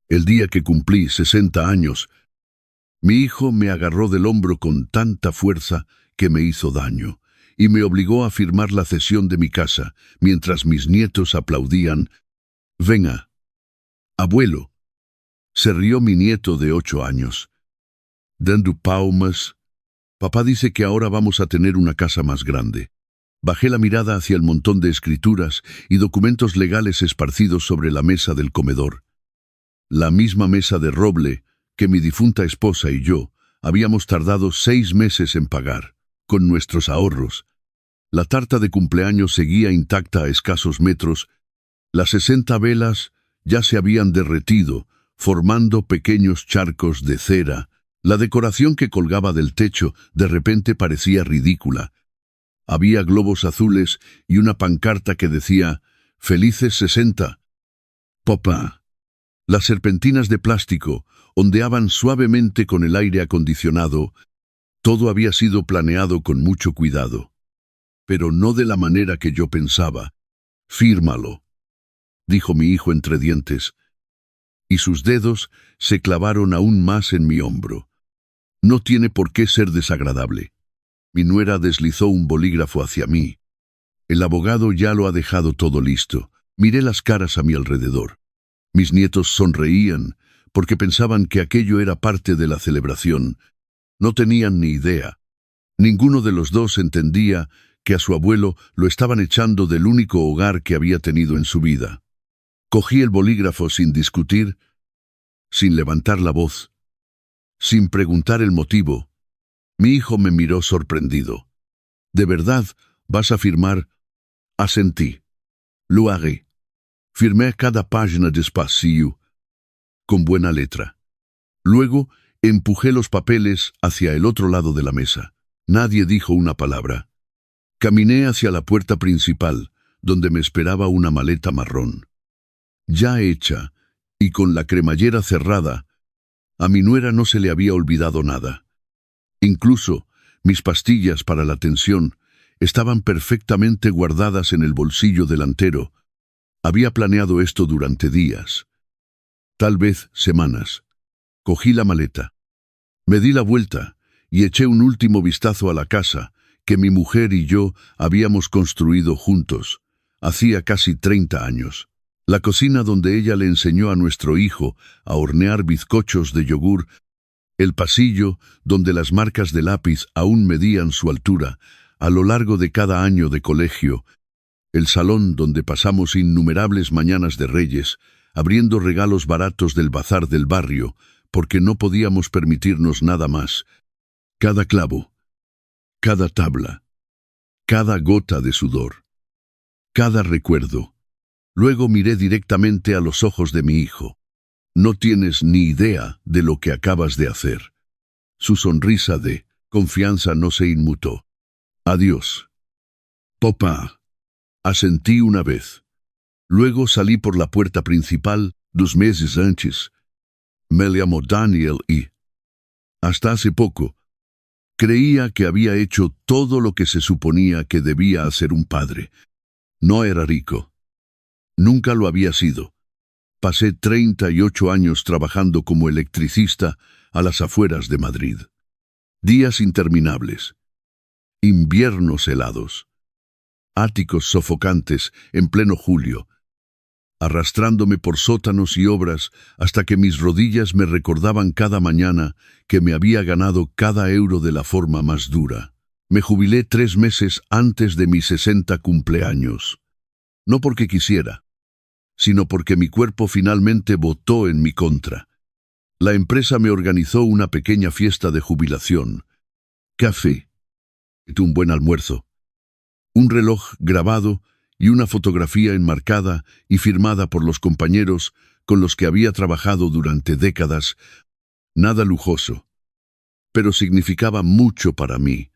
El día que cumplí 60 años, mi hijo me agarró del hombro con tanta fuerza que me hizo daño, y me obligó a firmar la cesión de mi casa, mientras mis nietos aplaudían. «Venga, abuelo», se rió mi nieto de 8 años. «Dando palmas. Papá dice que ahora vamos a tener una casa más grande». Bajé la mirada hacia el montón de escrituras y documentos legales esparcidos sobre la mesa del comedor. La misma mesa de roble que mi difunta esposa y yo habíamos tardado 6 meses en pagar, con nuestros ahorros. La tarta de cumpleaños seguía intacta a escasos metros. Las 60 velas ya se habían derretido, formando pequeños charcos de cera. La decoración que colgaba del techo de repente parecía ridícula. Había globos azules y una pancarta que decía «Felices 60». Papá. Las serpentinas de plástico ondeaban suavemente con el aire acondicionado. Todo había sido planeado con mucho cuidado. Pero no de la manera que yo pensaba. «Fírmalo», dijo mi hijo entre dientes, y sus dedos se clavaron aún más en mi hombro. «No tiene por qué ser desagradable». Mi nuera deslizó un bolígrafo hacia mí. «El abogado ya lo ha dejado todo listo». Miré las caras a mi alrededor. Mis nietos sonreían porque pensaban que aquello era parte de la celebración. No tenían ni idea. Ninguno de los dos entendía que a su abuelo lo estaban echando del único hogar que había tenido en su vida. Cogí el bolígrafo sin discutir, sin levantar la voz, sin preguntar el motivo. Mi hijo me miró sorprendido. «¿De verdad vas a firmar?» Asentí. «Lo haré». Firmé cada página despacio, con buena letra. Luego empujé los papeles hacia el otro lado de la mesa. Nadie dijo una palabra. Caminé hacia la puerta principal, donde me esperaba una maleta marrón. Ya hecha, y con la cremallera cerrada, a mi nuera no se le había olvidado nada. Incluso mis pastillas para la tensión estaban perfectamente guardadas en el bolsillo delantero. Había planeado esto durante días, tal vez semanas. Cogí la maleta. Me di la vuelta y eché un último vistazo a la casa que mi mujer y yo habíamos construido juntos, hacía casi 30 años. La cocina donde ella le enseñó a nuestro hijo a hornear bizcochos de yogur, el pasillo donde las marcas de lápiz aún medían su altura a lo largo de cada año de colegio, el salón donde pasamos innumerables mañanas de Reyes, abriendo regalos baratos del bazar del barrio, porque no podíamos permitirnos nada más. Cada clavo, cada tabla, cada gota de sudor, cada recuerdo. Luego miré directamente a los ojos de mi hijo. «No tienes ni idea de lo que acabas de hacer». Su sonrisa de confianza no se inmutó. «Adiós, papá». Asentí una vez. Luego salí por la puerta principal 2 meses antes. Me llamo Daniel y, hasta hace poco, creía que había hecho todo lo que se suponía que debía hacer un padre. No era rico. Nunca lo había sido. Pasé 38 años trabajando como electricista a las afueras de Madrid. Días interminables. Inviernos helados. Áticos sofocantes en pleno julio, arrastrándome por sótanos y obras hasta que mis rodillas me recordaban cada mañana que me había ganado cada euro de la forma más dura. Me jubilé 3 meses antes de mis 60 cumpleaños. No porque quisiera, sino porque mi cuerpo finalmente votó en mi contra. La empresa me organizó una pequeña fiesta de jubilación. Café, un buen almuerzo, un reloj grabado y una fotografía enmarcada y firmada por los compañeros con los que había trabajado durante décadas. Nada lujoso, pero significaba mucho para mí.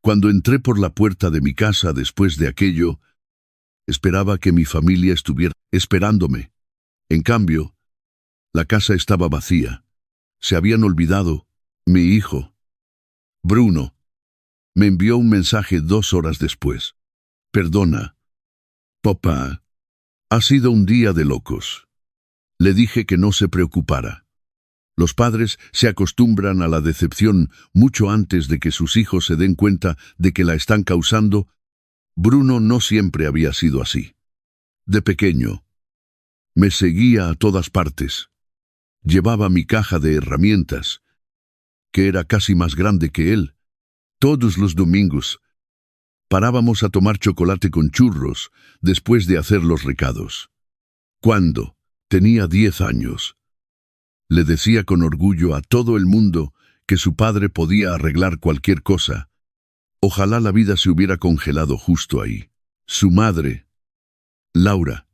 Cuando entré por la puerta de mi casa después de aquello, esperaba que mi familia estuviera esperándome. En cambio, la casa estaba vacía. Se habían olvidado. Mi hijo, Bruno, me envió un mensaje 2 horas después. «Perdona, papá. Ha sido un día de locos. Le dije que no se preocupara. Los padres se acostumbran a la decepción mucho antes de que sus hijos se den cuenta de que la están causando. Bruno no siempre había sido así. De pequeño, me seguía a todas partes. Llevaba mi caja de herramientas, que era casi más grande que él. Todos los domingos parábamos a tomar chocolate con churros después de hacer los recados. Cuando tenía 10 años, le decía con orgullo a todo el mundo que su padre podía arreglar cualquier cosa. Ojalá la vida se hubiera congelado justo ahí. Su madre, Laura,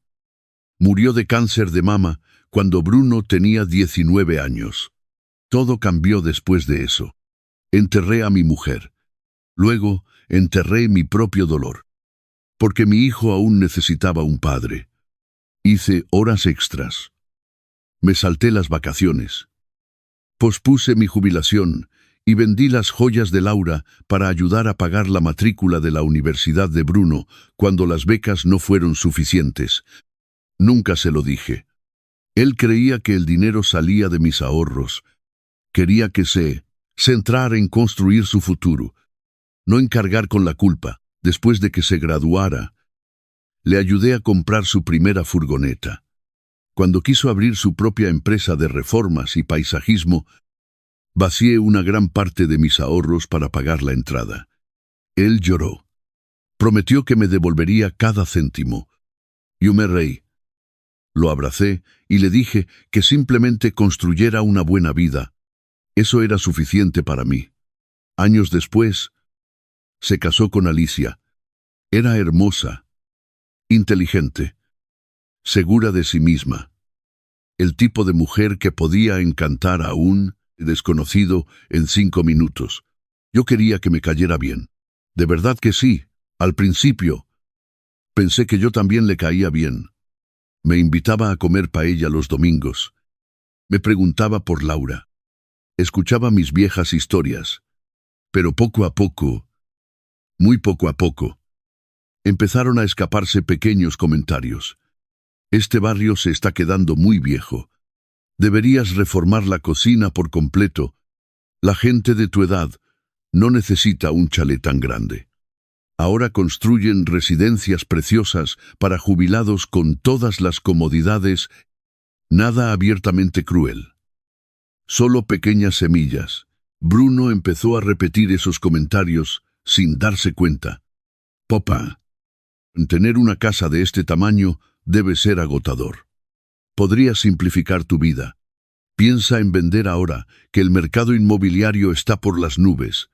murió de cáncer de mama cuando Bruno tenía 19 años. Todo cambió después de eso. Enterré a mi mujer. Luego enterré mi propio dolor. Porque mi hijo aún necesitaba un padre. Hice horas extras. Me salté las vacaciones. Pospuse mi jubilación y vendí las joyas de Laura para ayudar a pagar la matrícula de la Universidad de Bruno cuando las becas no fueron suficientes. Nunca se lo dije. Él creía que el dinero salía de mis ahorros. Quería que se centrara en construir su futuro, no en cargar con la culpa. Después de que se graduara, le ayudé a comprar su primera furgoneta. Cuando quiso abrir su propia empresa de reformas y paisajismo, vacié una gran parte de mis ahorros para pagar la entrada. Él lloró. Prometió que me devolvería cada céntimo. Yo me reí. Lo abracé y le dije que simplemente construyera una buena vida. Eso era suficiente para mí. Años después, se casó con Alicia. Era hermosa, inteligente, segura de sí misma. El tipo de mujer que podía encantar a un desconocido en 5 minutos. Yo quería que me cayera bien. De verdad que sí. Al principio, pensé que yo también le caía bien. Me invitaba a comer paella los domingos. Me preguntaba por Laura. Escuchaba mis viejas historias. Pero poco a poco, muy poco a poco, empezaron a escaparse pequeños comentarios. Este barrio se está quedando muy viejo. Deberías reformar la cocina por completo. La gente de tu edad no necesita un chalet tan grande. Ahora construyen residencias preciosas para jubilados con todas las comodidades. Nada abiertamente cruel. Solo pequeñas semillas. Bruno empezó a repetir esos comentarios sin darse cuenta. Papá, tener una casa de este tamaño debe ser agotador. Podrías simplificar tu vida. Piensa en vender ahora, que el mercado inmobiliario está por las nubes.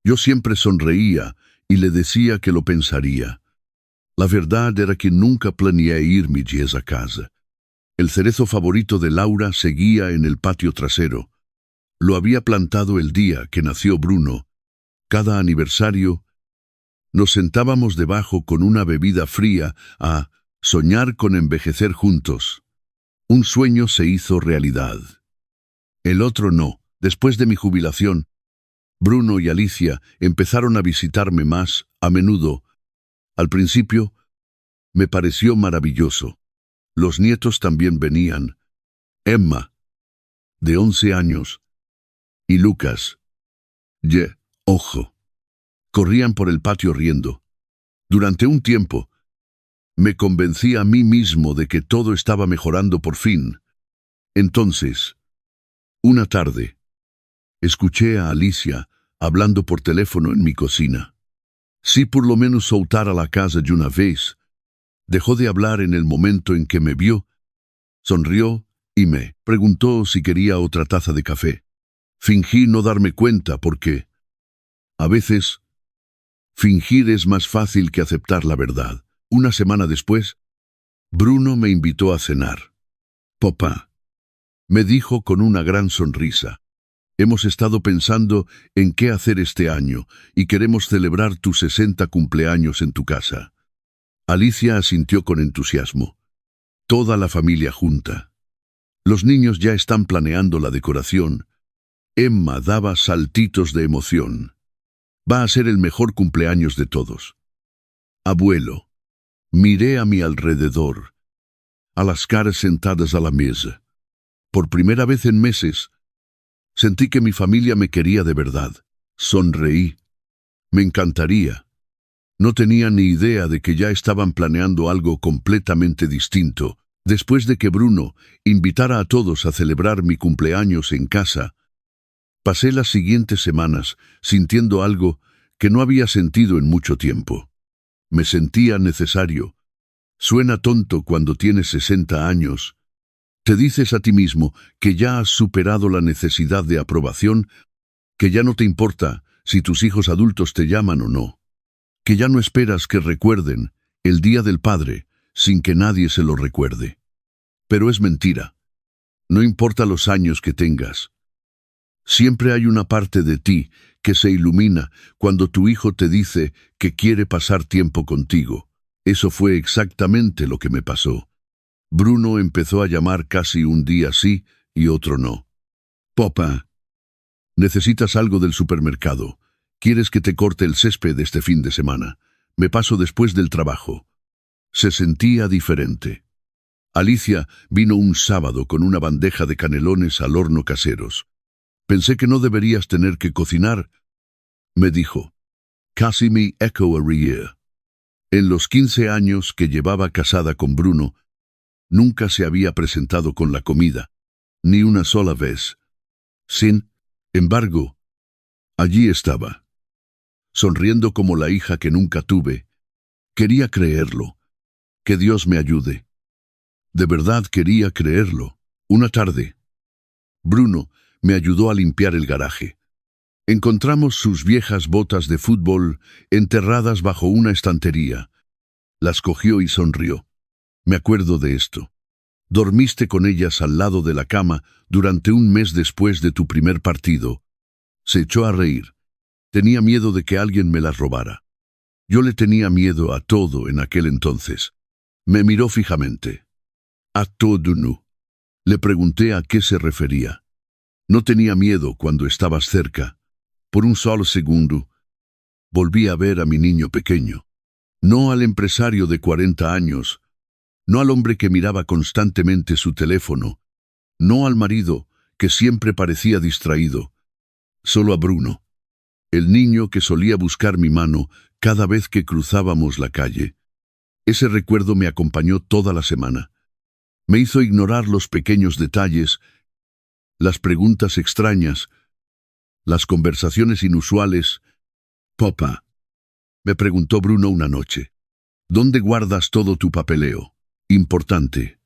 Yo siempre sonreía y le decía que lo pensaría. La verdad era que nunca planeé irme a esa casa. El cerezo favorito de Laura seguía en el patio trasero. Lo había plantado el día que nació Bruno. Cada aniversario, nos sentábamos debajo con una bebida fría a soñar con envejecer juntos. Un sueño se hizo realidad. El otro no. Después de mi jubilación, Bruno y Alicia empezaron a visitarme más a menudo. Al principio, me pareció maravilloso. Los nietos también venían. Emma, de 11 años, y Lucas, ojo, corrían por el patio riendo. Durante un tiempo, me convencí a mí mismo de que todo estaba mejorando por fin. Entonces, una tarde, escuché a Alicia hablando por teléfono en mi cocina. Si por lo menos soltara la casa de una vez. Dejó de hablar en el momento en que me vio, sonrió y me preguntó si quería otra taza de café. Fingí no darme cuenta porque, a veces, fingir es más fácil que aceptar la verdad. Una semana después, Bruno me invitó a cenar. Papá, me dijo con una gran sonrisa, hemos estado pensando en qué hacer este año y queremos celebrar tus 60 cumpleaños en tu casa. Alicia asintió con entusiasmo. Toda la familia junta. Los niños ya están planeando la decoración. Emma daba saltitos de emoción. Va a ser el mejor cumpleaños de todos. Abuelo, miré a mi alrededor. a las caras sentadas a la mesa. Por primera vez en meses, sentí que mi familia me quería de verdad. Sonreí. Me encantaría. No tenía ni idea de que ya estaban planeando algo completamente distinto. Después de que Bruno invitara a todos a celebrar mi cumpleaños en casa, pasé las siguientes semanas sintiendo algo que no había sentido en mucho tiempo. Me sentía necesario. Suena tonto cuando tienes 60 años. Te dices a ti mismo que ya has superado la necesidad de aprobación, que ya no te importa si tus hijos adultos te llaman o no, que ya no esperas que recuerden el Día del Padre sin que nadie se lo recuerde. Pero es mentira. No importa los años que tengas. Siempre hay una parte de ti que se ilumina cuando tu hijo te dice que quiere pasar tiempo contigo. Eso fue exactamente lo que me pasó. Bruno empezó a llamar casi un día sí y otro no. Papá, necesitas algo del supermercado. ¿Quieres que te corte el césped este fin de semana? Me paso después del trabajo. Se sentía diferente. Alicia vino un sábado con una bandeja de canelones al horno caseros. Pensé que no deberías tener que cocinar, me dijo. Casi me echo a reír. En los 15 años que llevaba casada con Bruno, nunca se había presentado con la comida, ni una sola vez. Sin embargo, allí estaba, sonriendo como la hija que nunca tuve. Quería creerlo. Que Dios me ayude. De verdad quería creerlo. Una tarde, Bruno me ayudó a limpiar el garaje. Encontramos sus viejas botas de fútbol enterradas bajo una estantería. Las cogió y sonrió. Me acuerdo de esto. Dormiste con ellas al lado de la cama durante un mes después de tu primer partido. Se echó a reír. Tenía miedo de que alguien me las robara. Yo le tenía miedo a todo en aquel entonces. Me miró fijamente. ¿A todo no? Le pregunté a qué se refería. No tenía miedo cuando estabas cerca. Por un solo segundo, volví a ver a mi niño pequeño. No al empresario de 40 años, no al hombre que miraba constantemente su teléfono, no al marido que siempre parecía distraído, solo a Bruno, el niño que solía buscar mi mano cada vez que cruzábamos la calle. Ese recuerdo me acompañó toda la semana. Me hizo ignorar los pequeños detalles, las preguntas extrañas, las conversaciones inusuales. Papá, me preguntó Bruno una noche, ¿dónde guardas todo tu papeleo? Importante.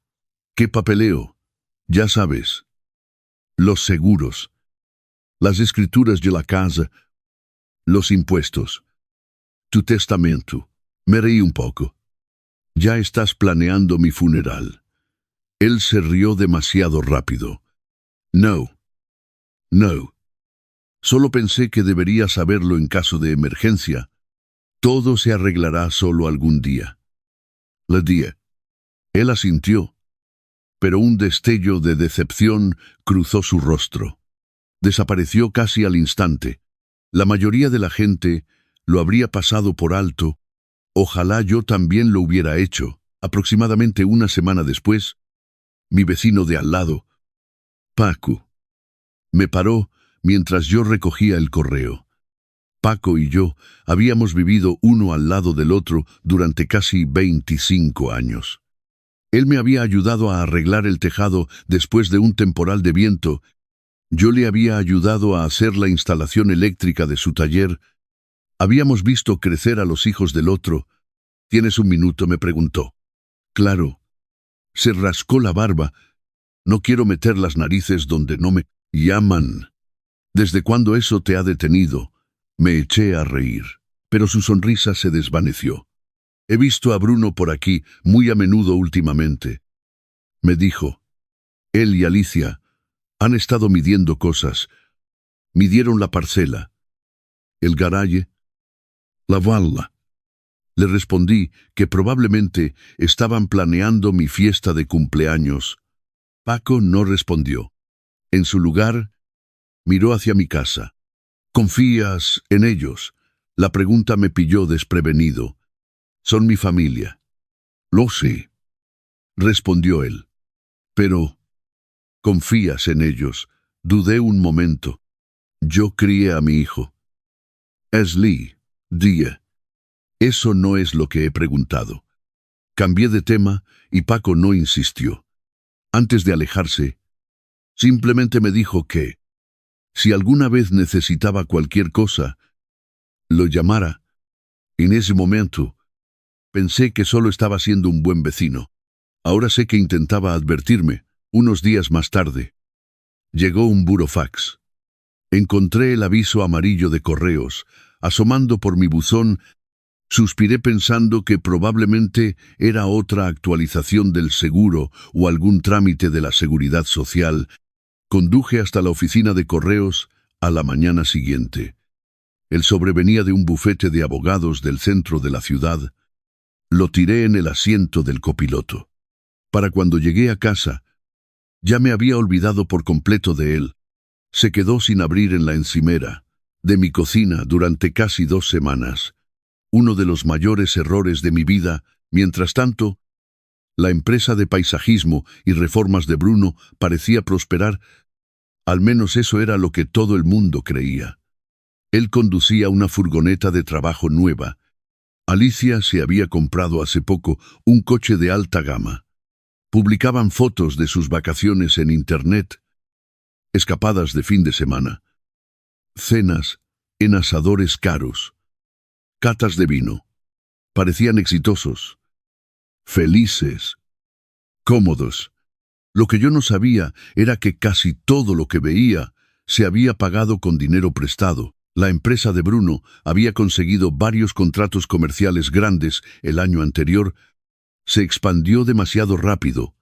¿Qué papeleo? Ya sabes. Los seguros, las escrituras de la casa, los impuestos, tu testamento. Me reí un poco. Ya estás planeando mi funeral. Él se rió demasiado rápido. No. Solo pensé que debería saberlo en caso de emergencia. Todo se arreglará solo algún día. Le dije. Él asintió, pero un destello de decepción cruzó su rostro. Desapareció casi al instante. La mayoría de la gente lo habría pasado por alto. Ojalá yo también lo hubiera hecho. Aproximadamente una semana después, mi vecino de al lado, Paco, me paró mientras yo recogía el correo. Paco y yo habíamos vivido uno al lado del otro durante casi 25 años. Él me había ayudado a arreglar el tejado después de un temporal de viento. Yo le había ayudado a hacer la instalación eléctrica de su taller. Habíamos visto crecer a los hijos del otro. ¿Tienes un minuto?, me preguntó. Claro. Se rascó la barba. No quiero meter las narices donde no me llaman. ¿Desde cuándo eso te ha detenido? Me eché a reír, pero su sonrisa se desvaneció. He visto a Bruno por aquí muy a menudo últimamente. Me dijo. Él y Alicia han estado midiendo cosas. Midieron la parcela, el garaje, la valla. Le respondí que probablemente estaban planeando mi fiesta de cumpleaños. Paco no respondió. En su lugar, miró hacia mi casa. ¿Confías en ellos? La pregunta me pilló desprevenido. Son mi familia. Lo sé. respondió él. Pero, ¿confías en ellos? Dudé un momento. Yo crié a mi hijo. Lee, dije. Eso no es lo que he preguntado. Cambié de tema y Paco no insistió. Antes de alejarse, simplemente me dijo que, si alguna vez necesitaba cualquier cosa, lo llamara. En ese momento, pensé que solo estaba siendo un buen vecino. Ahora sé que intentaba advertirme. Unos días más tarde, llegó un burofax. Encontré el aviso amarillo de correos, asomando por mi buzón. Suspiré pensando que probablemente era otra actualización del seguro o algún trámite de la seguridad social. Conduje hasta la oficina de correos a la mañana siguiente. El sobre venía de un bufete de abogados del centro de la ciudad. Lo tiré en el asiento del copiloto. Para cuando llegué a casa, ya me había olvidado por completo de él. Se quedó sin abrir en la encimera de mi cocina durante casi 2 semanas. Uno de los mayores errores de mi vida. Mientras tanto, la empresa de paisajismo y reformas de Bruno parecía prosperar. Al menos eso era lo que todo el mundo creía. Él conducía una furgoneta de trabajo nueva. Alicia se había comprado hace poco un coche de alta gama. Publicaban fotos de sus vacaciones en Internet, escapadas de fin de semana, cenas en asadores caros, catas de vino. Parecían exitosos, felices, cómodos. Lo que yo no sabía era que casi todo lo que veía se había pagado con dinero prestado. La empresa de Bruno había conseguido varios contratos comerciales grandes el año anterior. Se expandió demasiado rápido.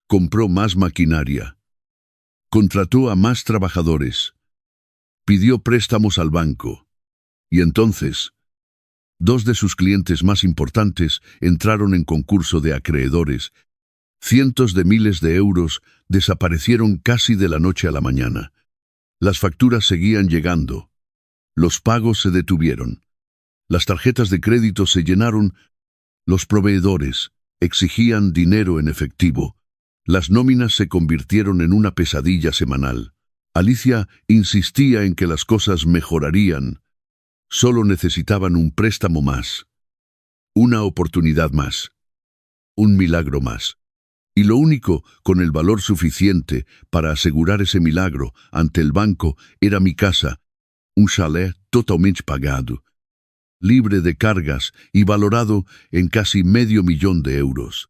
Compró más maquinaria. Contrató a más trabajadores. Pidió préstamos al banco. Y entonces, 2 de sus clientes más importantes entraron en concurso de acreedores. Cientos de miles de euros desaparecieron casi de la noche a la mañana. Las facturas seguían llegando. Los pagos se detuvieron. Las tarjetas de crédito se llenaron. Los proveedores exigían dinero en efectivo. Las nóminas se convirtieron en una pesadilla semanal. Alicia insistía en que las cosas mejorarían. Solo necesitaban un préstamo más, una oportunidad más, un milagro más. Y lo único con el valor suficiente para asegurar ese milagro ante el banco era mi casa, un chalet totalmente pagado, libre de cargas y valorado en casi $500,000 de euros.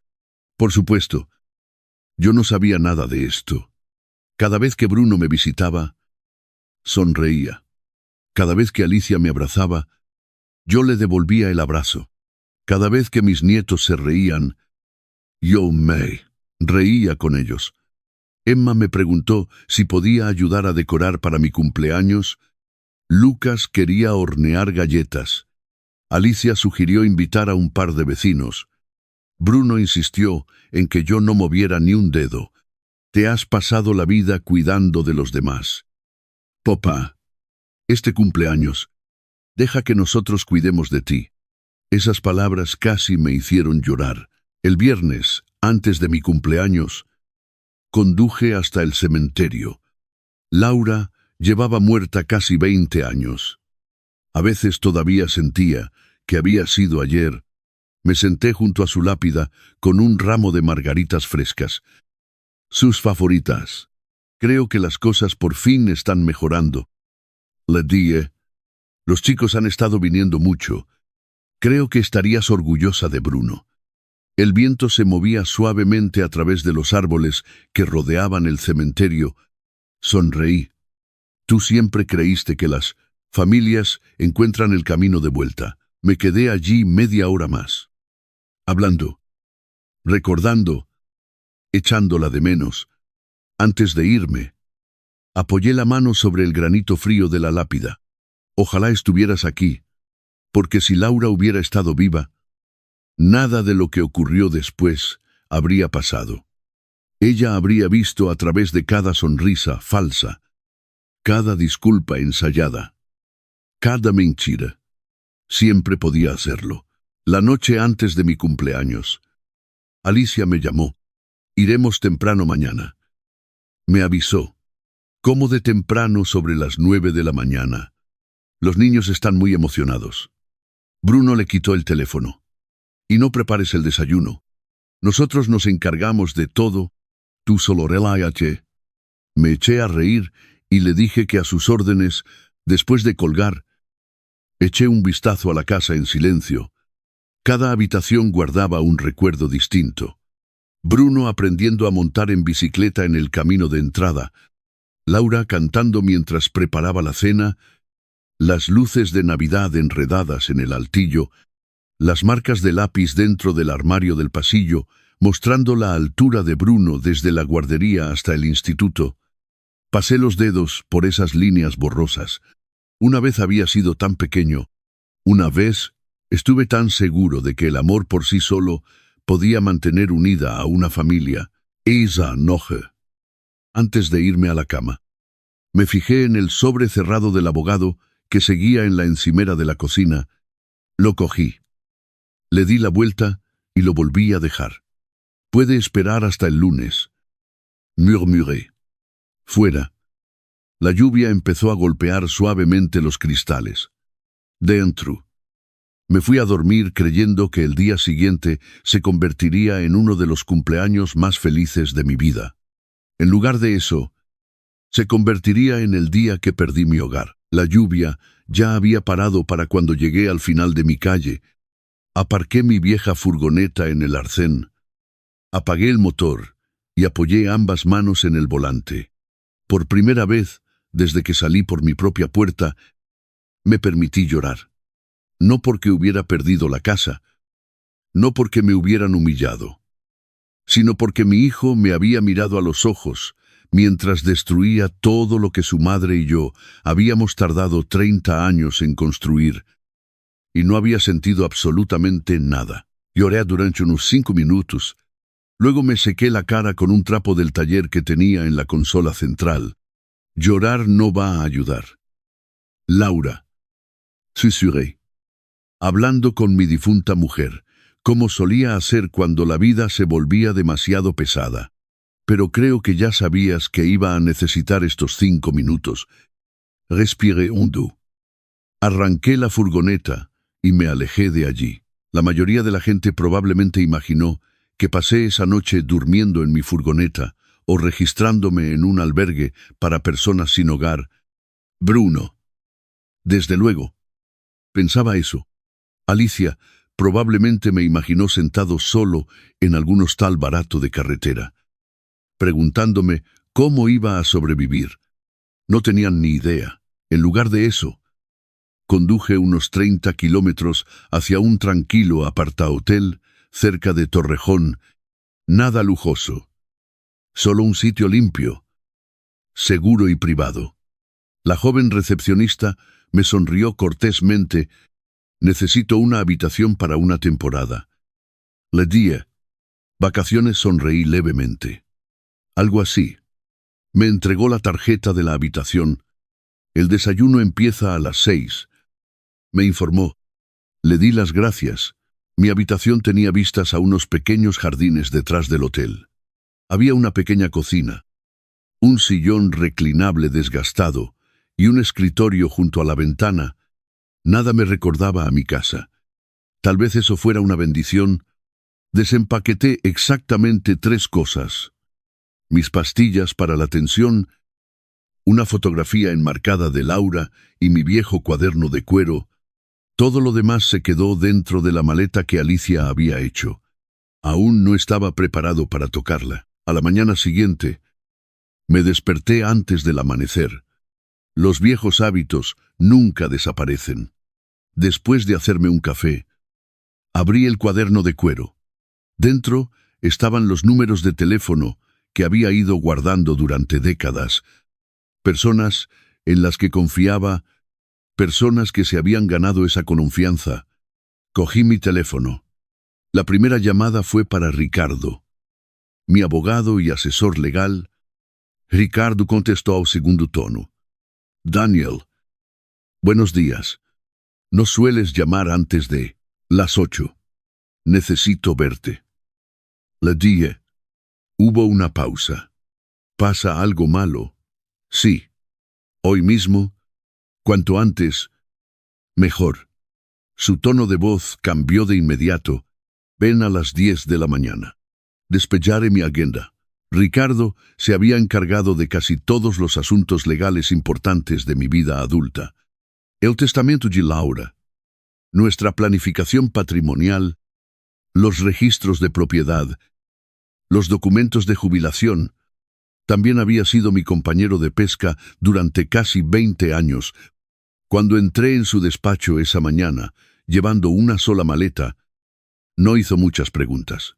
Por supuesto, yo no sabía nada de esto. Cada vez que Bruno me visitaba, sonreía. Cada vez que Alicia me abrazaba, yo le devolvía el abrazo. Cada vez que mis nietos se reían, yo me reía con ellos. Emma me preguntó si podía ayudar a decorar para mi cumpleaños. Lucas quería hornear galletas. Alicia sugirió invitar a un par de vecinos. Bruno insistió en que yo no moviera ni un dedo. Te has pasado la vida cuidando de los demás. Papá, este cumpleaños, deja que nosotros cuidemos de ti. Esas palabras casi me hicieron llorar. El viernes, antes de mi cumpleaños, conduje hasta el cementerio. Laura llevaba muerta casi 20 años. A veces todavía sentía que había sido ayer. Me senté junto a su lápida con un ramo de margaritas frescas. Sus favoritas. Creo que las cosas por fin están mejorando. Le dije, los chicos han estado viniendo mucho. Creo que estarías orgullosa de Bruno. El viento se movía suavemente a través de los árboles que rodeaban el cementerio. Sonreí. Tú siempre creíste que las familias encuentran el camino de vuelta. Me quedé allí media hora más. Hablando, recordando, echándola de menos. Antes de irme, apoyé la mano sobre el granito frío de la lápida. Ojalá estuvieras aquí, porque si Laura hubiera estado viva, nada de lo que ocurrió después habría pasado. Ella habría visto a través de cada sonrisa falsa, cada disculpa ensayada, cada mentira. Siempre podía hacerlo. La noche antes de mi cumpleaños, Alicia me llamó. Iremos temprano mañana. Me avisó. Como de temprano sobre las 9 de la mañana. Los niños están muy emocionados. Bruno le quitó el teléfono. Y no prepares el desayuno. Nosotros nos encargamos de todo. Tú solo relájate. Me eché a reír y le dije que a sus órdenes, después de colgar, eché un vistazo a la casa en silencio. Cada habitación guardaba un recuerdo distinto. Bruno aprendiendo a montar en bicicleta en el camino de entrada. Laura cantando mientras preparaba la cena. Las luces de Navidad enredadas en el altillo. Las marcas de lápiz dentro del armario del pasillo, mostrando la altura de Bruno desde la guardería hasta el instituto. Pasé los dedos por esas líneas borrosas. Una vez había sido tan pequeño. Una vez estuve tan seguro de que el amor por sí solo podía mantener unida a una familia. Esa noche. Antes de irme a la cama, me fijé en el sobre cerrado del abogado que seguía en la encimera de la cocina. Lo cogí. Le di la vuelta y lo volví a dejar. Puede esperar hasta el lunes. Murmuré. Fuera. La lluvia empezó a golpear suavemente los cristales. Dentro. Me fui a dormir creyendo que el día siguiente se convertiría en uno de los cumpleaños más felices de mi vida. En lugar de eso, se convertiría en el día que perdí mi hogar. La lluvia ya había parado para cuando llegué al final de mi calle. Aparqué mi vieja furgoneta en el arcén. Apagué el motor y apoyé ambas manos en el volante. Por primera vez, desde que salí por mi propia puerta, me permití llorar. No porque hubiera perdido la casa, no porque me hubieran humillado, sino porque mi hijo me había mirado a los ojos mientras destruía todo lo que su madre y yo habíamos tardado 30 años en construir, y no había sentido absolutamente nada. Lloré durante unos 5 minutos. Luego me sequé la cara con un trapo del taller que tenía en la consola central. Llorar no va a ayudar. Laura. Susurré. Hablando con mi difunta mujer, como solía hacer cuando la vida se volvía demasiado pesada. Pero creo que ya sabías que iba a necesitar estos 5 minutos. Respiré hondo. Arranqué la furgoneta y me alejé de allí. La mayoría de la gente probablemente imaginó que pasé esa noche durmiendo en mi furgoneta o registrándome en un albergue para personas sin hogar. Bruno. Desde luego. Pensaba eso. Alicia probablemente me imaginó sentado solo en algún hostal barato de carretera, preguntándome cómo iba a sobrevivir. No tenían ni idea. En lugar de eso, conduje unos 30 kilómetros hacia un tranquilo apartahotel cerca de Torrejón. Nada lujoso. Solo un sitio limpio, seguro y privado. La joven recepcionista me sonrió cortésmente. Necesito una habitación para una temporada. Le dije. Vacaciones. Sonreí levemente. Algo así. Me entregó la tarjeta de la habitación. El desayuno empieza a las 6. Me informó. Le di las gracias. Mi habitación tenía vistas a unos pequeños jardines detrás del hotel. Había una pequeña cocina, un sillón reclinable desgastado y un escritorio junto a la ventana. Nada me recordaba a mi casa. Tal vez eso fuera una bendición. Desempaqueté exactamente 3 cosas. Mis pastillas para la tensión, una fotografía enmarcada de Laura y mi viejo cuaderno de cuero. Todo lo demás se quedó dentro de la maleta que Alicia había hecho. Aún no estaba preparado para tocarla. A la mañana siguiente, me desperté antes del amanecer. Los viejos hábitos nunca desaparecen. Después de hacerme un café, abrí el cuaderno de cuero. Dentro estaban los números de teléfono que había ido guardando durante décadas. Personas en las que confiaba, personas que se habían ganado esa confianza. Cogí mi teléfono. La primera llamada fue para Ricardo, mi abogado y asesor legal. Ricardo contestó a segundo tono. Daniel. Buenos días. No sueles llamar antes de las 8. Necesito verte. Le dije. Hubo una pausa. ¿Pasa algo malo? Sí. Hoy mismo, cuanto antes, mejor. Su tono de voz cambió de inmediato. Ven a las 10 de la mañana. Despejare mi agenda. Ricardo se había encargado de casi todos los asuntos legales importantes de mi vida adulta. El testamento de Laura, nuestra planificación patrimonial, los registros de propiedad, los documentos de jubilación. También había sido mi compañero de pesca durante casi 20 años. Cuando entré en su despacho esa mañana, llevando una sola maleta, no hizo muchas preguntas.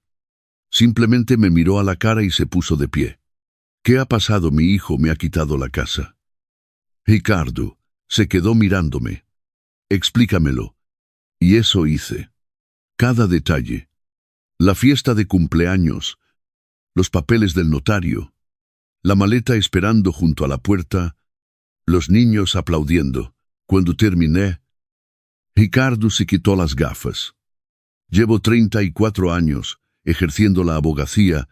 Simplemente me miró a la cara y se puso de pie. ¿Qué ha pasado? Mi hijo me ha quitado la casa. Ricardo se quedó mirándome. Explícamelo. Y eso hice. Cada detalle. La fiesta de cumpleaños, los papeles del notario, la maleta esperando junto a la puerta, los niños aplaudiendo. Cuando terminé, Ricardo se quitó las gafas. Llevo 34 años ejerciendo la abogacía.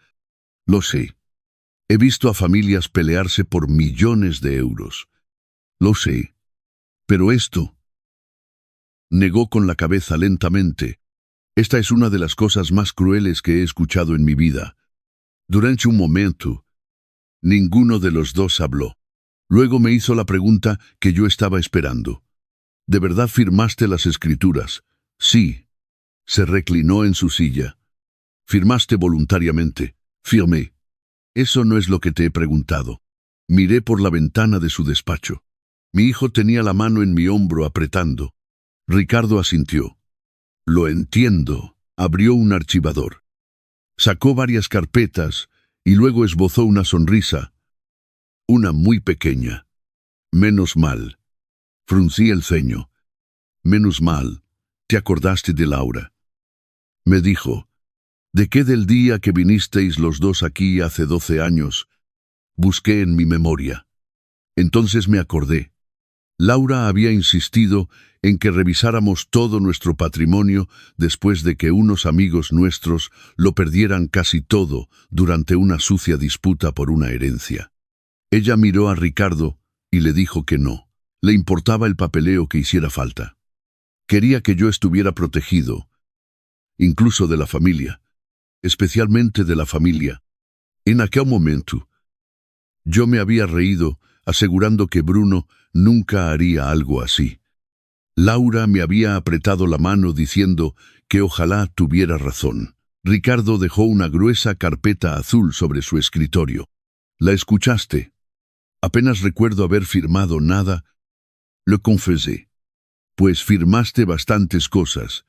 Lo sé. He visto a familias pelearse por millones de euros. Lo sé. Pero esto... Negó con la cabeza lentamente. Esta es una de las cosas más crueles que he escuchado en mi vida. Durante un momento, ninguno de los dos habló. Luego me hizo la pregunta que yo estaba esperando. ¿De verdad firmaste las escrituras? Sí. Se reclinó en su silla. Firmaste voluntariamente. Firmé. Eso no es lo que te he preguntado. Miré por la ventana de su despacho. Mi hijo tenía la mano en mi hombro apretando. Ricardo asintió. Lo entiendo. Abrió un archivador. Sacó varias carpetas y luego esbozó una sonrisa. Una muy pequeña. Menos mal. Fruncí el ceño. Menos mal. ¿Te acordaste de Laura? Me dijo. ¿De qué del día que vinisteis los dos aquí hace 12 años? Busqué en mi memoria. Entonces me acordé. Laura había insistido en que revisáramos todo nuestro patrimonio después de que unos amigos nuestros lo perdieran casi todo durante una sucia disputa por una herencia. Ella miró a Ricardo y le dijo que no. Le importaba el papeleo que hiciera falta. Quería que yo estuviera protegido, incluso de la familia, especialmente de la familia. En aquel momento, yo me había reído, asegurando que Bruno nunca haría algo así. Laura me había apretado la mano diciendo que ojalá tuviera razón. Ricardo dejó una gruesa carpeta azul sobre su escritorio. ¿La escuchaste? Apenas recuerdo haber firmado nada. Lo confesé. Pues firmaste bastantes cosas.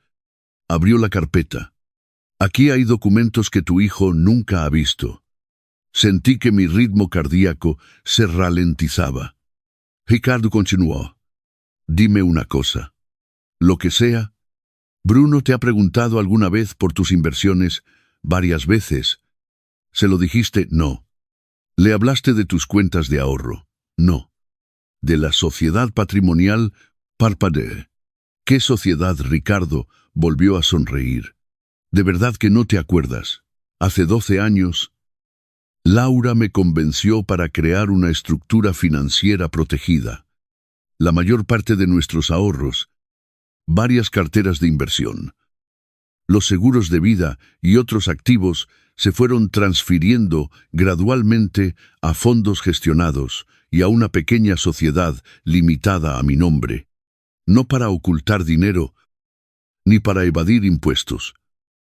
Abrió la carpeta. Aquí hay documentos que tu hijo nunca ha visto. Sentí que mi ritmo cardíaco se ralentizaba. Ricardo continuó. Dime una cosa. Lo que sea. Bruno te ha preguntado alguna vez por tus inversiones, varias veces. ¿Se lo dijiste? No. ¿Le hablaste de tus cuentas de ahorro? No. ¿De la sociedad patrimonial? Parpadeé. ¿Qué sociedad, Ricardo? Volvió a sonreír. ¿De verdad que no te acuerdas? Hace 12 años... Laura me convenció para crear una estructura financiera protegida. La mayor parte de nuestros ahorros, varias carteras de inversión, los seguros de vida y otros activos se fueron transfiriendo gradualmente a fondos gestionados y a una pequeña sociedad limitada a mi nombre, no para ocultar dinero ni para evadir impuestos.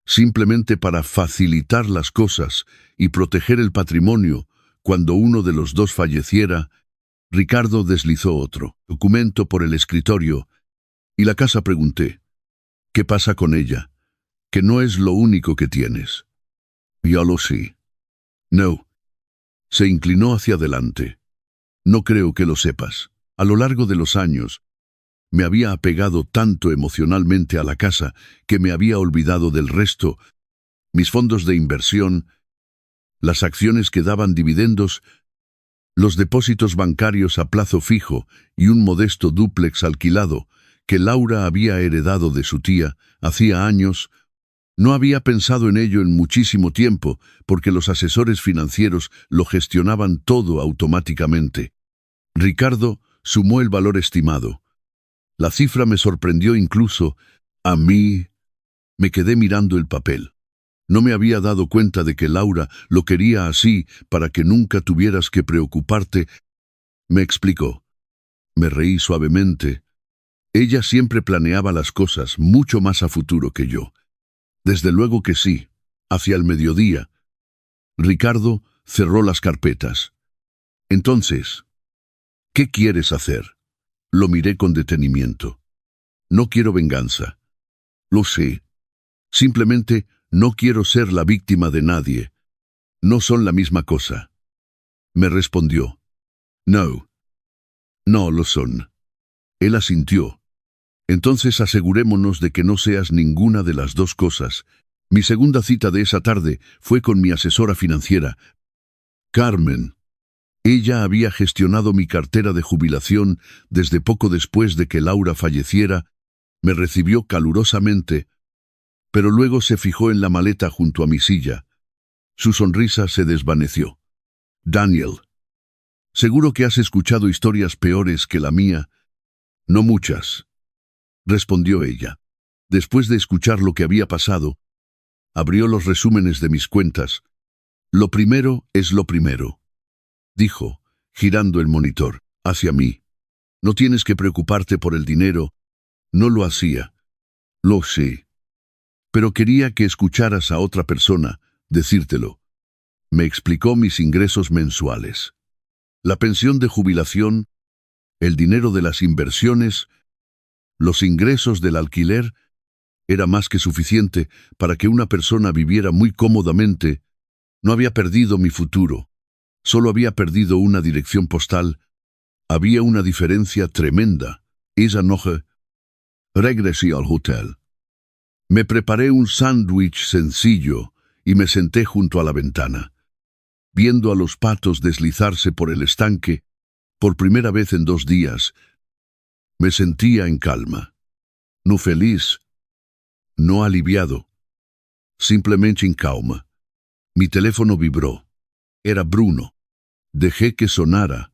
Simplemente para facilitar las cosas y proteger el patrimonio. Cuando uno de los dos falleciera, Ricardo deslizó otro documento por el escritorio y la casa. Pregunté, ¿qué pasa con ella? Que no es lo único que tienes. Ya lo sé. No. Se inclinó hacia adelante. No creo que lo sepas. A lo largo de los años, me había apegado tanto emocionalmente a la casa que me había olvidado del resto. Mis fondos de inversión, las acciones que daban dividendos, los depósitos bancarios a plazo fijo y un modesto dúplex alquilado que Laura había heredado de su tía hacía años. No había pensado en ello en muchísimo tiempo, porque los asesores financieros lo gestionaban todo automáticamente. Ricardo sumó el valor estimado. La cifra me sorprendió incluso. A mí me quedé mirando el papel. No me había dado cuenta de que Laura lo quería así para que nunca tuvieras que preocuparte. Me explicó. Me reí suavemente. Ella siempre planeaba las cosas mucho más a futuro que yo. Desde luego que sí. Hacia el mediodía, Ricardo cerró las carpetas. Entonces, ¿qué quieres hacer? Lo miré con detenimiento. No quiero venganza. Lo sé. Simplemente no quiero ser la víctima de nadie. No son la misma cosa. Me respondió. No. No lo son. Él asintió. Entonces asegurémonos de que no seas ninguna de las dos cosas. Mi segunda cita de esa tarde fue con mi asesora financiera, Carmen. Ella había gestionado mi cartera de jubilación desde poco después de que Laura falleciera. Me recibió calurosamente, pero luego se fijó en la maleta junto a mi silla. Su sonrisa se desvaneció. Daniel, seguro que has escuchado historias peores que la mía. No muchas, respondió ella. Después de escuchar lo que había pasado, abrió los resúmenes de mis cuentas. Lo primero es lo primero, dijo, girando el monitor hacia mí. No tienes que preocuparte por el dinero. No lo hacía. Lo sé. Pero quería que escucharas a otra persona decírtelo. Me explicó mis ingresos mensuales. La pensión de jubilación, el dinero de las inversiones, los ingresos del alquiler, era más que suficiente para que una persona viviera muy cómodamente. No había perdido mi futuro. Solo había perdido una dirección postal. Había una diferencia tremenda. Esa noche, regresé al hotel. Me preparé un sándwich sencillo y me senté junto a la ventana. Viendo a los patos deslizarse por el estanque, por primera vez en 2 días, me sentía en calma. No feliz, no aliviado, simplemente en calma. Mi teléfono vibró. Era Bruno. Dejé que sonara.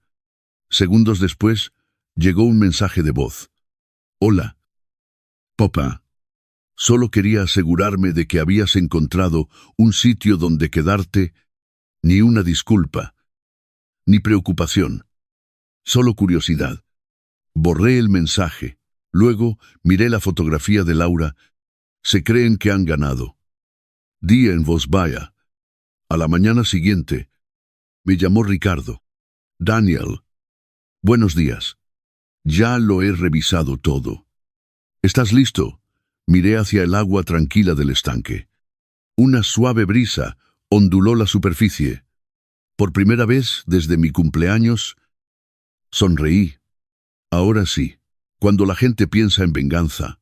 Segundos después, llegó un mensaje de voz. Hola. Papá. Solo quería asegurarme de que habías encontrado un sitio donde quedarte. Ni una disculpa. Ni preocupación. Solo curiosidad. Borré el mensaje. Luego miré la fotografía de Laura. Se creen que han ganado. Di en voz baja. A la mañana siguiente, me llamó Ricardo. Daniel. Buenos días. Ya lo he revisado todo. ¿Estás listo? Miré hacia el agua tranquila del estanque. Una suave brisa onduló la superficie. Por primera vez desde mi cumpleaños, sonreí. Ahora sí, cuando la gente piensa en venganza,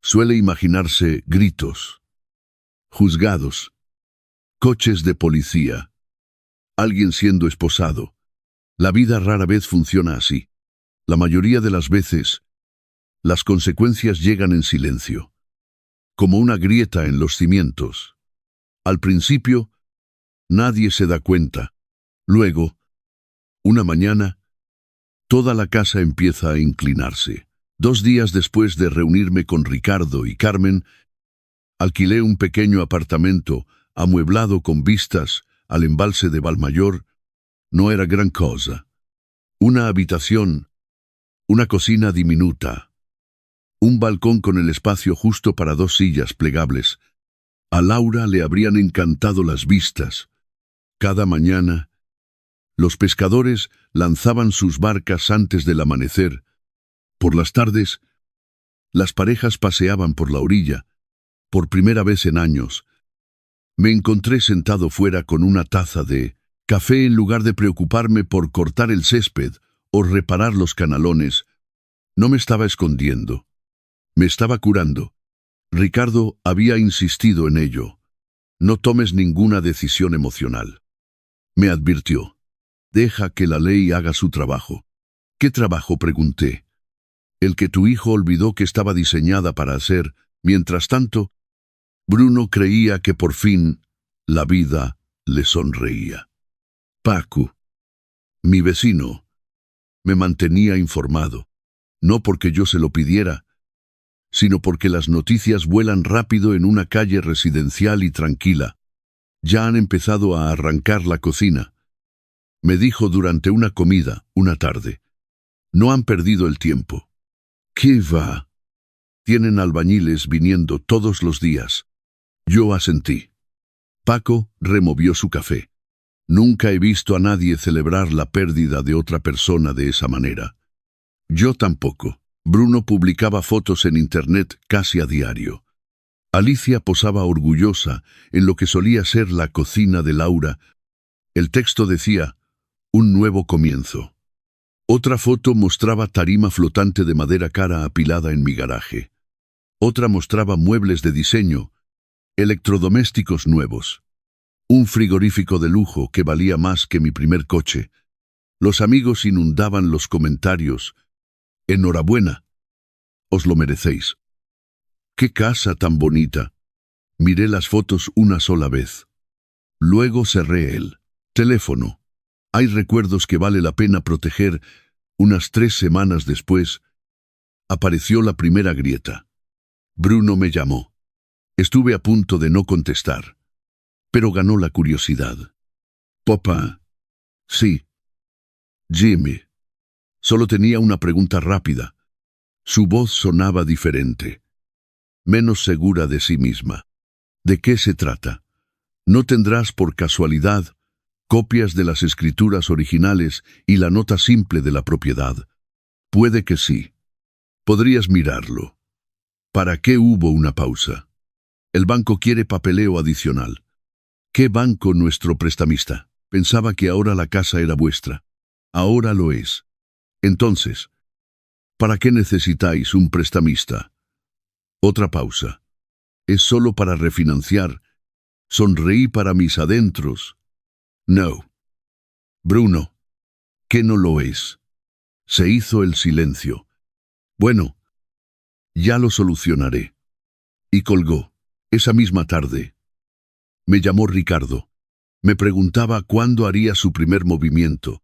suele imaginarse gritos, juzgados, coches de policía, alguien siendo esposado. La vida rara vez funciona así. La mayoría de las veces, las consecuencias llegan en silencio, como una grieta en los cimientos. Al principio, nadie se da cuenta. Luego, una mañana, toda la casa empieza a inclinarse. 2 días después de reunirme con Ricardo y Carmen, alquilé un pequeño apartamento amueblado con vistas al embalse de Valmayor. No era gran cosa. Una habitación, una cocina diminuta, un balcón con el espacio justo para 2 sillas plegables. A Laura le habrían encantado las vistas. Cada mañana, los pescadores lanzaban sus barcas antes del amanecer. Por las tardes, las parejas paseaban por la orilla. Por primera vez en años, me encontré sentado fuera con una taza de café en lugar de preocuparme por cortar el césped o reparar los canalones. No me estaba escondiendo. Me estaba curando. Ricardo había insistido en ello. No tomes ninguna decisión emocional. Me advirtió. Deja que la ley haga su trabajo. ¿Qué trabajo?, pregunté. El que tu hijo olvidó que estaba diseñada para hacer. Mientras tanto, Bruno creía que por fin la vida le sonreía. Paco, mi vecino, me mantenía informado, no porque yo se lo pidiera, sino porque las noticias vuelan rápido en una calle residencial y tranquila. Ya han empezado a arrancar la cocina, me dijo durante una comida, una tarde. No han perdido el tiempo. ¿Qué va? Tienen albañiles viniendo todos los días. Yo asentí. Paco removió su café. Nunca he visto a nadie celebrar la pérdida de otra persona de esa manera. Yo tampoco. Bruno publicaba fotos en internet casi a diario. Alicia posaba orgullosa en lo que solía ser la cocina de Laura. El texto decía, un nuevo comienzo. Otra foto mostraba tarima flotante de madera cara apilada en mi garaje. Otra mostraba muebles de diseño, electrodomésticos nuevos. Un frigorífico de lujo que valía más que mi primer coche. Los amigos inundaban los comentarios. Enhorabuena. Os lo merecéis. ¡Qué casa tan bonita! Miré las fotos una sola vez. Luego cerré el teléfono. Hay recuerdos que vale la pena proteger. Unas 3 semanas después, apareció la primera grieta. Bruno me llamó. Estuve a punto de no contestar, pero ganó la curiosidad. Papá. Sí. Jimmy. Solo tenía una pregunta rápida. Su voz sonaba diferente, menos segura de sí misma. ¿De qué se trata? ¿No tendrás por casualidad copias de las escrituras originales y la nota simple de la propiedad? Puede que sí. Podrías mirarlo. ¿Para qué hubo una pausa? El banco quiere papeleo adicional. ¿Qué banco? Nuestro prestamista. Pensaba que ahora la casa era vuestra. Ahora lo es. Entonces, ¿para qué necesitáis un prestamista? Otra pausa. Es solo para refinanciar. Sonreí para mis adentros. No. Bruno, ¿qué no lo es? Se hizo el silencio. Bueno, ya lo solucionaré. Y colgó. Esa misma tarde. Me llamó Ricardo. Me preguntaba cuándo haría su primer movimiento.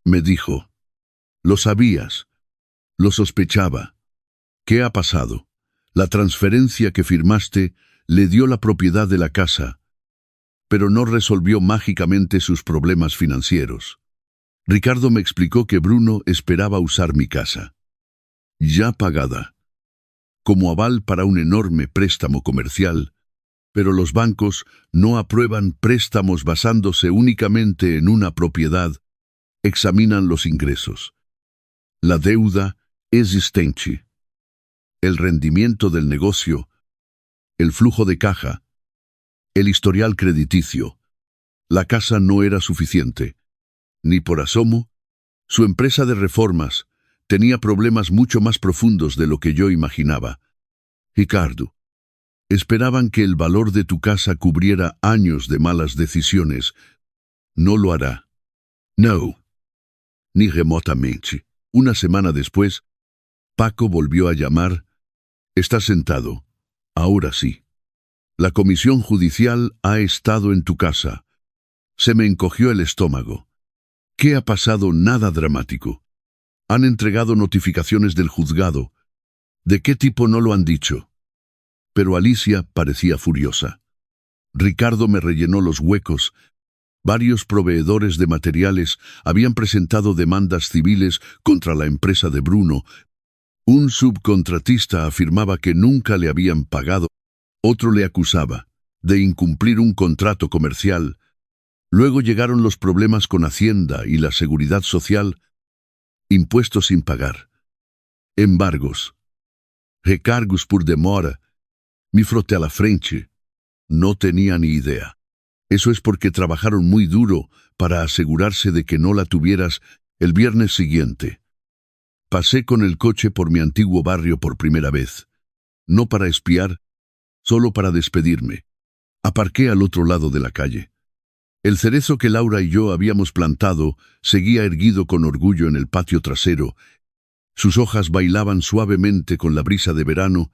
Me dijo, lo sabías. Lo sospechaba. ¿Qué ha pasado? La transferencia que firmaste le dio la propiedad de la casa, pero no resolvió mágicamente sus problemas financieros. Ricardo me explicó que Bruno esperaba usar mi casa, ya pagada, como aval para un enorme préstamo comercial, pero los bancos no aprueban préstamos basándose únicamente en una propiedad, examinan los ingresos, la deuda existente, el rendimiento del negocio, el flujo de caja, el historial crediticio. La casa no era suficiente. Ni por asomo. Su empresa de reformas tenía problemas mucho más profundos de lo que yo imaginaba. Ricardo, esperaban que el valor de tu casa cubriera años de malas decisiones. No lo hará. No. Ni remotamente. Una semana después, Paco volvió a llamar. Estás sentado. Ahora sí. La comisión judicial ha estado en tu casa. Se me encogió el estómago. ¿Qué ha pasado? Nada dramático. Han entregado notificaciones del juzgado. ¿De qué tipo no lo han dicho? Pero Alicia parecía furiosa. Ricardo me rellenó los huecos. Varios proveedores de materiales habían presentado demandas civiles contra la empresa de Bruno. Un subcontratista afirmaba que nunca le habían pagado. Otro le acusaba de incumplir un contrato comercial. Luego llegaron los problemas con Hacienda y la Seguridad Social, impuestos sin pagar, embargos, recargos por demora. Me froté a la frente. No tenía ni idea. Eso es porque trabajaron muy duro para asegurarse de que no la tuvieras el viernes siguiente. Pasé con el coche por mi antiguo barrio por primera vez. No para espiar, solo para despedirme. Aparqué al otro lado de la calle. El cerezo que Laura y yo habíamos plantado seguía erguido con orgullo en el patio trasero. Sus hojas bailaban suavemente con la brisa de verano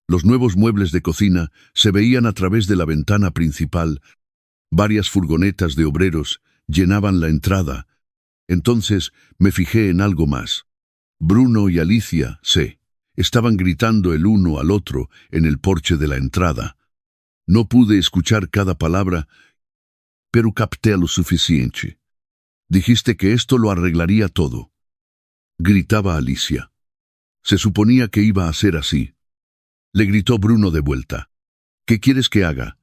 Los nuevos muebles de cocina se veían a través de la ventana principal. Varias furgonetas de obreros llenaban la entrada. Entonces me fijé en algo más. Bruno y Alicia, estaban gritando el uno al otro en el porche de la entrada. No pude escuchar cada palabra, pero capté lo suficiente. Dijiste que esto lo arreglaría todo. Gritaba Alicia. Se suponía que iba a ser así. Le gritó Bruno de vuelta. ¿Qué quieres que haga?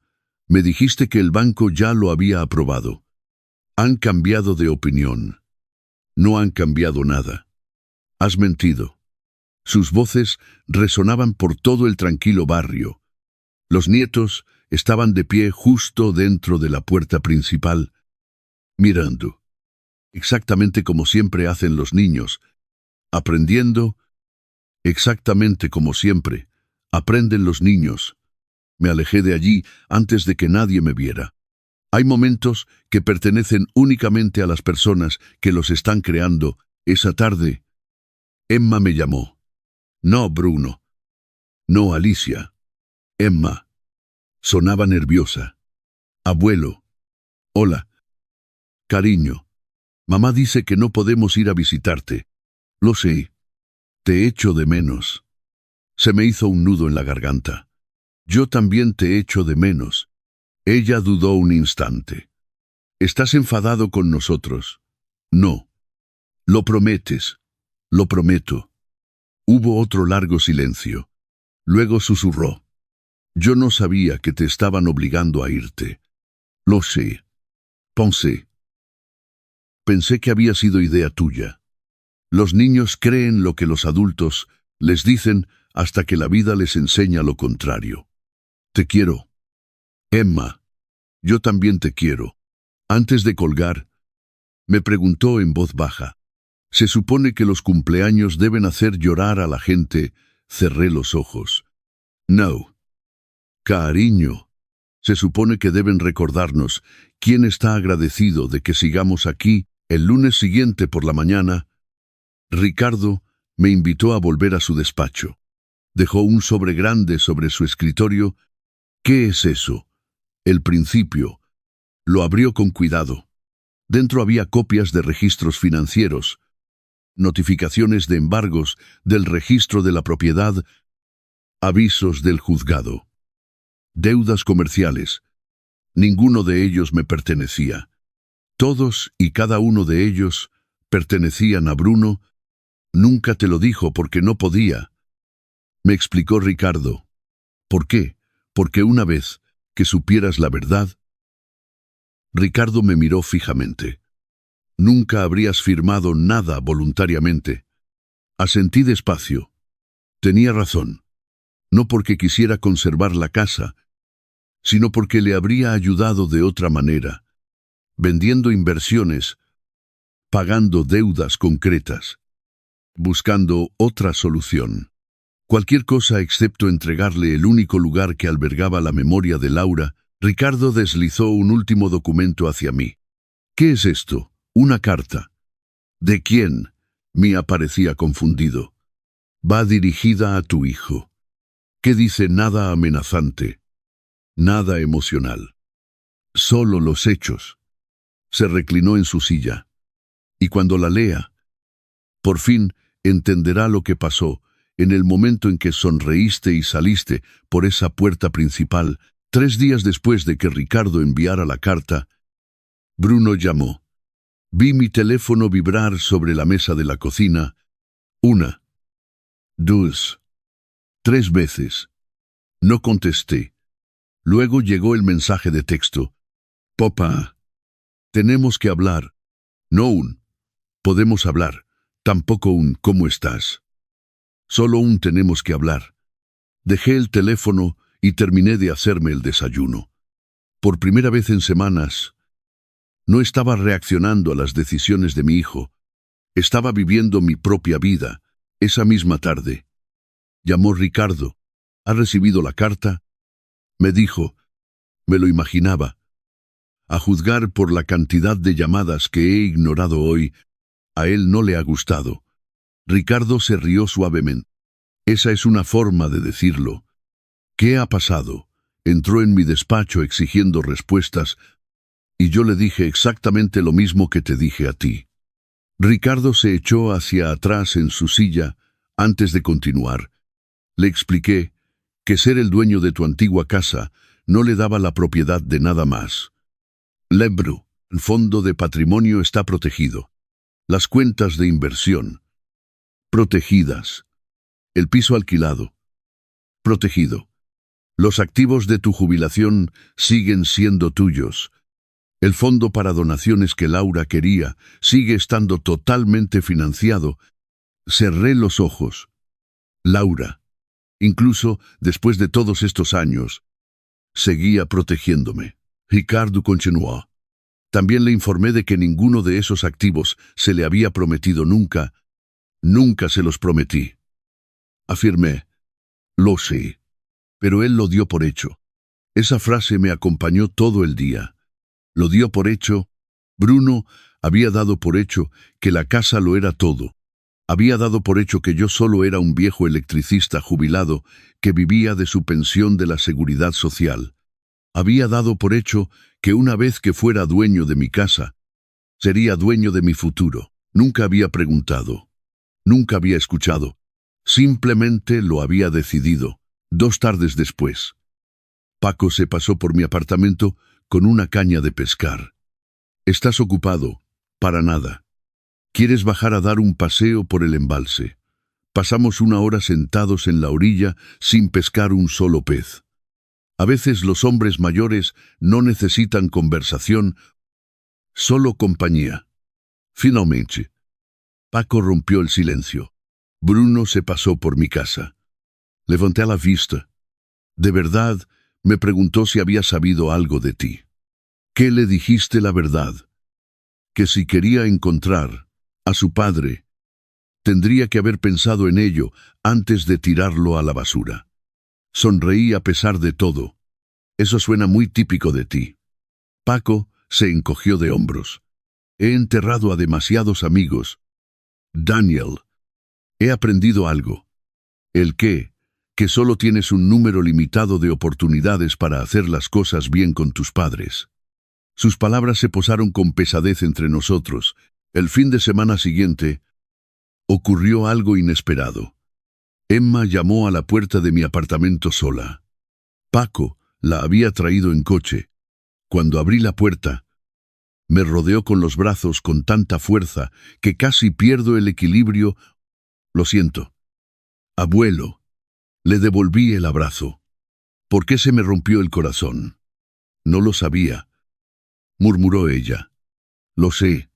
Me dijiste que el banco ya lo había aprobado. Han cambiado de opinión. No han cambiado nada. Has mentido. Sus voces resonaban por todo el tranquilo barrio. Los nietos estaban de pie justo dentro de la puerta principal, mirando. Exactamente como siempre hacen los niños. Aprendiendo. Exactamente como siempre. Aprenden los niños. Me alejé de allí antes de que nadie me viera. Hay momentos que pertenecen únicamente a las personas que los están creando. Esa tarde, Emma me llamó. No, Bruno. No, Alicia. Emma. Sonaba nerviosa. Abuelo. Hola. Cariño. Mamá dice que no podemos ir a visitarte. Lo sé. Te echo de menos. Se me hizo un nudo en la garganta. Yo también te echo de menos. Ella dudó un instante. ¿Estás enfadado con nosotros? No. Lo prometes. Lo prometo. Hubo otro largo silencio. Luego susurró. Yo no sabía que te estaban obligando a irte. Lo sé. Pensé que había sido idea tuya. Los niños creen lo que los adultos les dicen hasta que la vida les enseña lo contrario. Te quiero. Emma, yo también te quiero. Antes de colgar, me preguntó en voz baja. Se supone que los cumpleaños deben hacer llorar a la gente. Cerré los ojos. No. Cariño. Se supone que deben recordarnos quién está agradecido de que sigamos aquí. El lunes siguiente por la mañana, Ricardo me invitó a volver a su despacho. Dejó un sobre grande sobre su escritorio. ¿Qué es eso? El principio. Lo abrió con cuidado. Dentro había copias de registros financieros, notificaciones de embargos del registro de la propiedad, avisos del juzgado, deudas comerciales. Ninguno de ellos me pertenecía. Todos y cada uno de ellos pertenecían a Bruno. Nunca te lo dijo porque no podía. Me explicó Ricardo. ¿Por qué? Porque una vez que supieras la verdad. Ricardo me miró fijamente. Nunca habrías firmado nada voluntariamente. Asentí despacio. Tenía razón. No porque quisiera conservar la casa, sino porque le habría ayudado de otra manera, vendiendo inversiones, pagando deudas concretas, buscando otra solución. Cualquier cosa excepto entregarle el único lugar que albergaba la memoria de Laura. Ricardo deslizó un último documento hacia mí. ¿Qué es esto? Una carta. ¿De quién? Mía parecía confundido. Va dirigida a tu hijo. ¿Qué dice? Nada amenazante. Nada emocional. Solo los hechos. Se reclinó en su silla. Y cuando la lea, por fin entenderá lo que pasó en el momento en que sonreíste y saliste por esa puerta principal. 3 días después de que Ricardo enviara la carta, Bruno llamó. Vi mi teléfono vibrar sobre la mesa de la cocina. 1, 2, 3 veces. No contesté. Luego llegó el mensaje de texto. Papá, tenemos que hablar. No un podemos hablar, tampoco un ¿cómo estás? Solo un tenemos que hablar. Dejé el teléfono y terminé de hacerme el desayuno. Por primera vez en semanas, no estaba reaccionando a las decisiones de mi hijo. Estaba viviendo mi propia vida. Esa misma tarde, llamó Ricardo. ¿Ha recibido la carta? Me dijo. Me lo imaginaba. A juzgar por la cantidad de llamadas que he ignorado hoy, a él no le ha gustado. Ricardo se rió suavemente. Esa es una forma de decirlo. ¿Qué ha pasado? Entró en mi despacho exigiendo respuestas y yo le dije exactamente lo mismo que te dije a ti. Ricardo se echó hacia atrás en su silla antes de continuar. Le expliqué que ser el dueño de tu antigua casa no le daba la propiedad de nada más. Lebru, el fondo de patrimonio está protegido. Las cuentas de inversión, protegidas. El piso alquilado, protegido. Los activos de tu jubilación siguen siendo tuyos. El fondo para donaciones que Laura quería sigue estando totalmente financiado. Cerré los ojos. Laura, incluso después de todos estos años, seguía protegiéndome. Ricardo continuó. También le informé de que ninguno de esos activos se le había prometido nunca. Nunca se los prometí. Afirmé. Lo sé. Pero él lo dio por hecho. Esa frase me acompañó todo el día. Lo dio por hecho. Bruno había dado por hecho que la casa lo era todo. Había dado por hecho que yo solo era un viejo electricista jubilado que vivía de su pensión de la Seguridad Social. Había dado por hecho que una vez que fuera dueño de mi casa, sería dueño de mi futuro. Nunca había preguntado. Nunca había escuchado. Simplemente lo había decidido. 2 tardes después, Paco se pasó por mi apartamento con una caña de pescar. ¿Estás ocupado? Para nada. ¿Quieres bajar a dar un paseo por el embalse? Pasamos 1 hora sentados en la orilla sin pescar un solo pez. A veces los hombres mayores no necesitan conversación, solo compañía. Finalmente, Paco rompió el silencio. Bruno se pasó por mi casa. Levanté la vista. De verdad, me preguntó si había sabido algo de ti. ¿Qué le dijiste la verdad? Que si quería encontrar a su padre, tendría que haber pensado en ello antes de tirarlo a la basura. Sonreí a pesar de todo. Eso suena muy típico de ti. Paco se encogió de hombros. He enterrado a demasiados amigos. Daniel, he aprendido algo. ¿El qué? Que solo tienes un número limitado de oportunidades para hacer las cosas bien con tus padres. Sus palabras se posaron con pesadez entre nosotros. El fin de semana siguiente, ocurrió algo inesperado. Emma llamó a la puerta de mi apartamento sola. Paco la había traído en coche. Cuando abrí la puerta, me rodeó con los brazos con tanta fuerza que casi pierdo el equilibrio. Lo siento. Abuelo. Le devolví el abrazo. ¿Por qué se me rompió el corazón? No lo sabía, murmuró ella. Lo sé.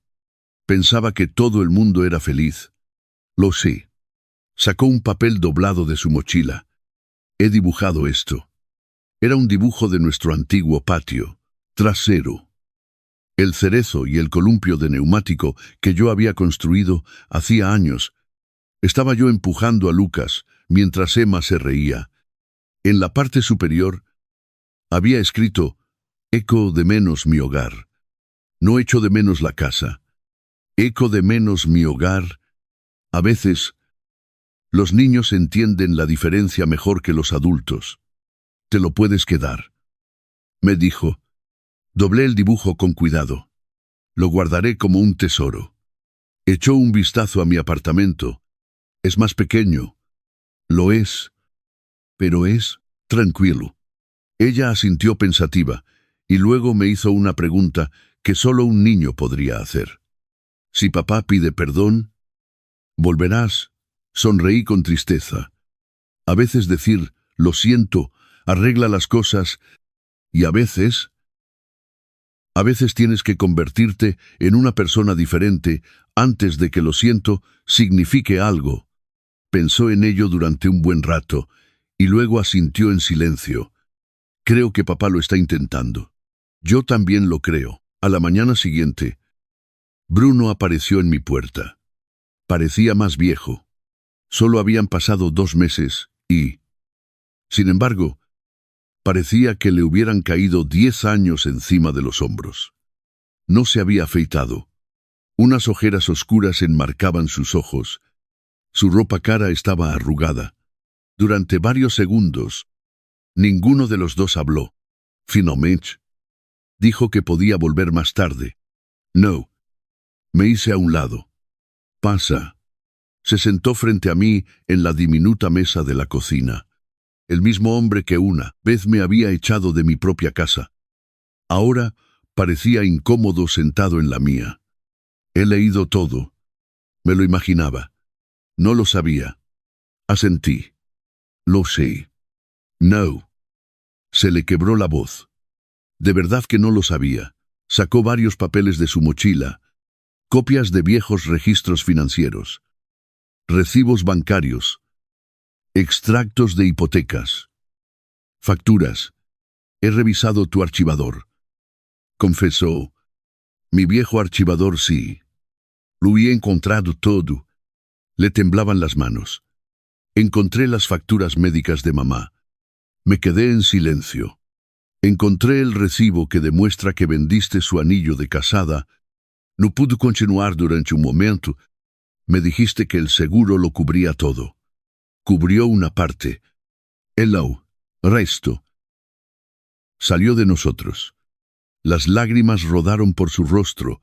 Pensaba que todo el mundo era feliz. Lo sé. Sacó un papel doblado de su mochila. He dibujado esto. Era un dibujo de nuestro antiguo patio trasero. El cerezo y el columpio de neumático que yo había construido hacía años. Estaba yo empujando a Lucas, mientras Emma se reía. En la parte superior había escrito: eco de menos mi hogar. No echo de menos la casa. Eco de menos mi hogar. A veces, los niños entienden la diferencia mejor que los adultos. Te lo puedes quedar, me dijo. Doblé el dibujo con cuidado. Lo guardaré como un tesoro. Echó un vistazo a mi apartamento. Es más pequeño. Lo es. Pero es tranquilo. Ella asintió pensativa, y luego me hizo una pregunta que solo un niño podría hacer. Si papá pide perdón, ¿volverás? Sonreí con tristeza. A veces decir, lo siento, arregla las cosas, y a veces tienes que convertirte en una persona diferente antes de que lo siento signifique algo. Pensó en ello durante un buen rato, y luego asintió en silencio. Creo que papá lo está intentando. Yo también lo creo. A la mañana siguiente, Bruno apareció en mi puerta. Parecía más viejo. Solo habían pasado 2 meses y, sin embargo, parecía que le hubieran caído 10 años encima de los hombros. No se había afeitado. Unas ojeras oscuras enmarcaban sus ojos. Su ropa cara estaba arrugada. Durante varios segundos, Ninguno de los dos habló. Finalmente, dijo que podía volver más tarde. No. Me hice a un lado. Pasa. Se sentó frente a mí en la diminuta mesa de la cocina. El mismo hombre que una vez me había echado de mi propia casa. Ahora parecía incómodo sentado en la mía. He leído todo. Me lo imaginaba. No lo sabía. Asentí. Lo sé. No. Se le quebró la voz. De verdad que no lo sabía. Sacó varios papeles de su mochila. Copias de viejos registros financieros. Recibos bancarios. Extractos de hipotecas. Facturas. He revisado tu archivador. Confesó. Mi viejo archivador sí. Lo he encontrado todo. Le temblaban las manos. Encontré las facturas médicas de mamá. Me quedé en silencio. Encontré el recibo que demuestra que vendiste su anillo de casada. No pude continuar durante un momento. Me dijiste que el seguro lo cubría todo. Cubrió una parte. El resto. Salió de nosotros. Las lágrimas rodaron por su rostro.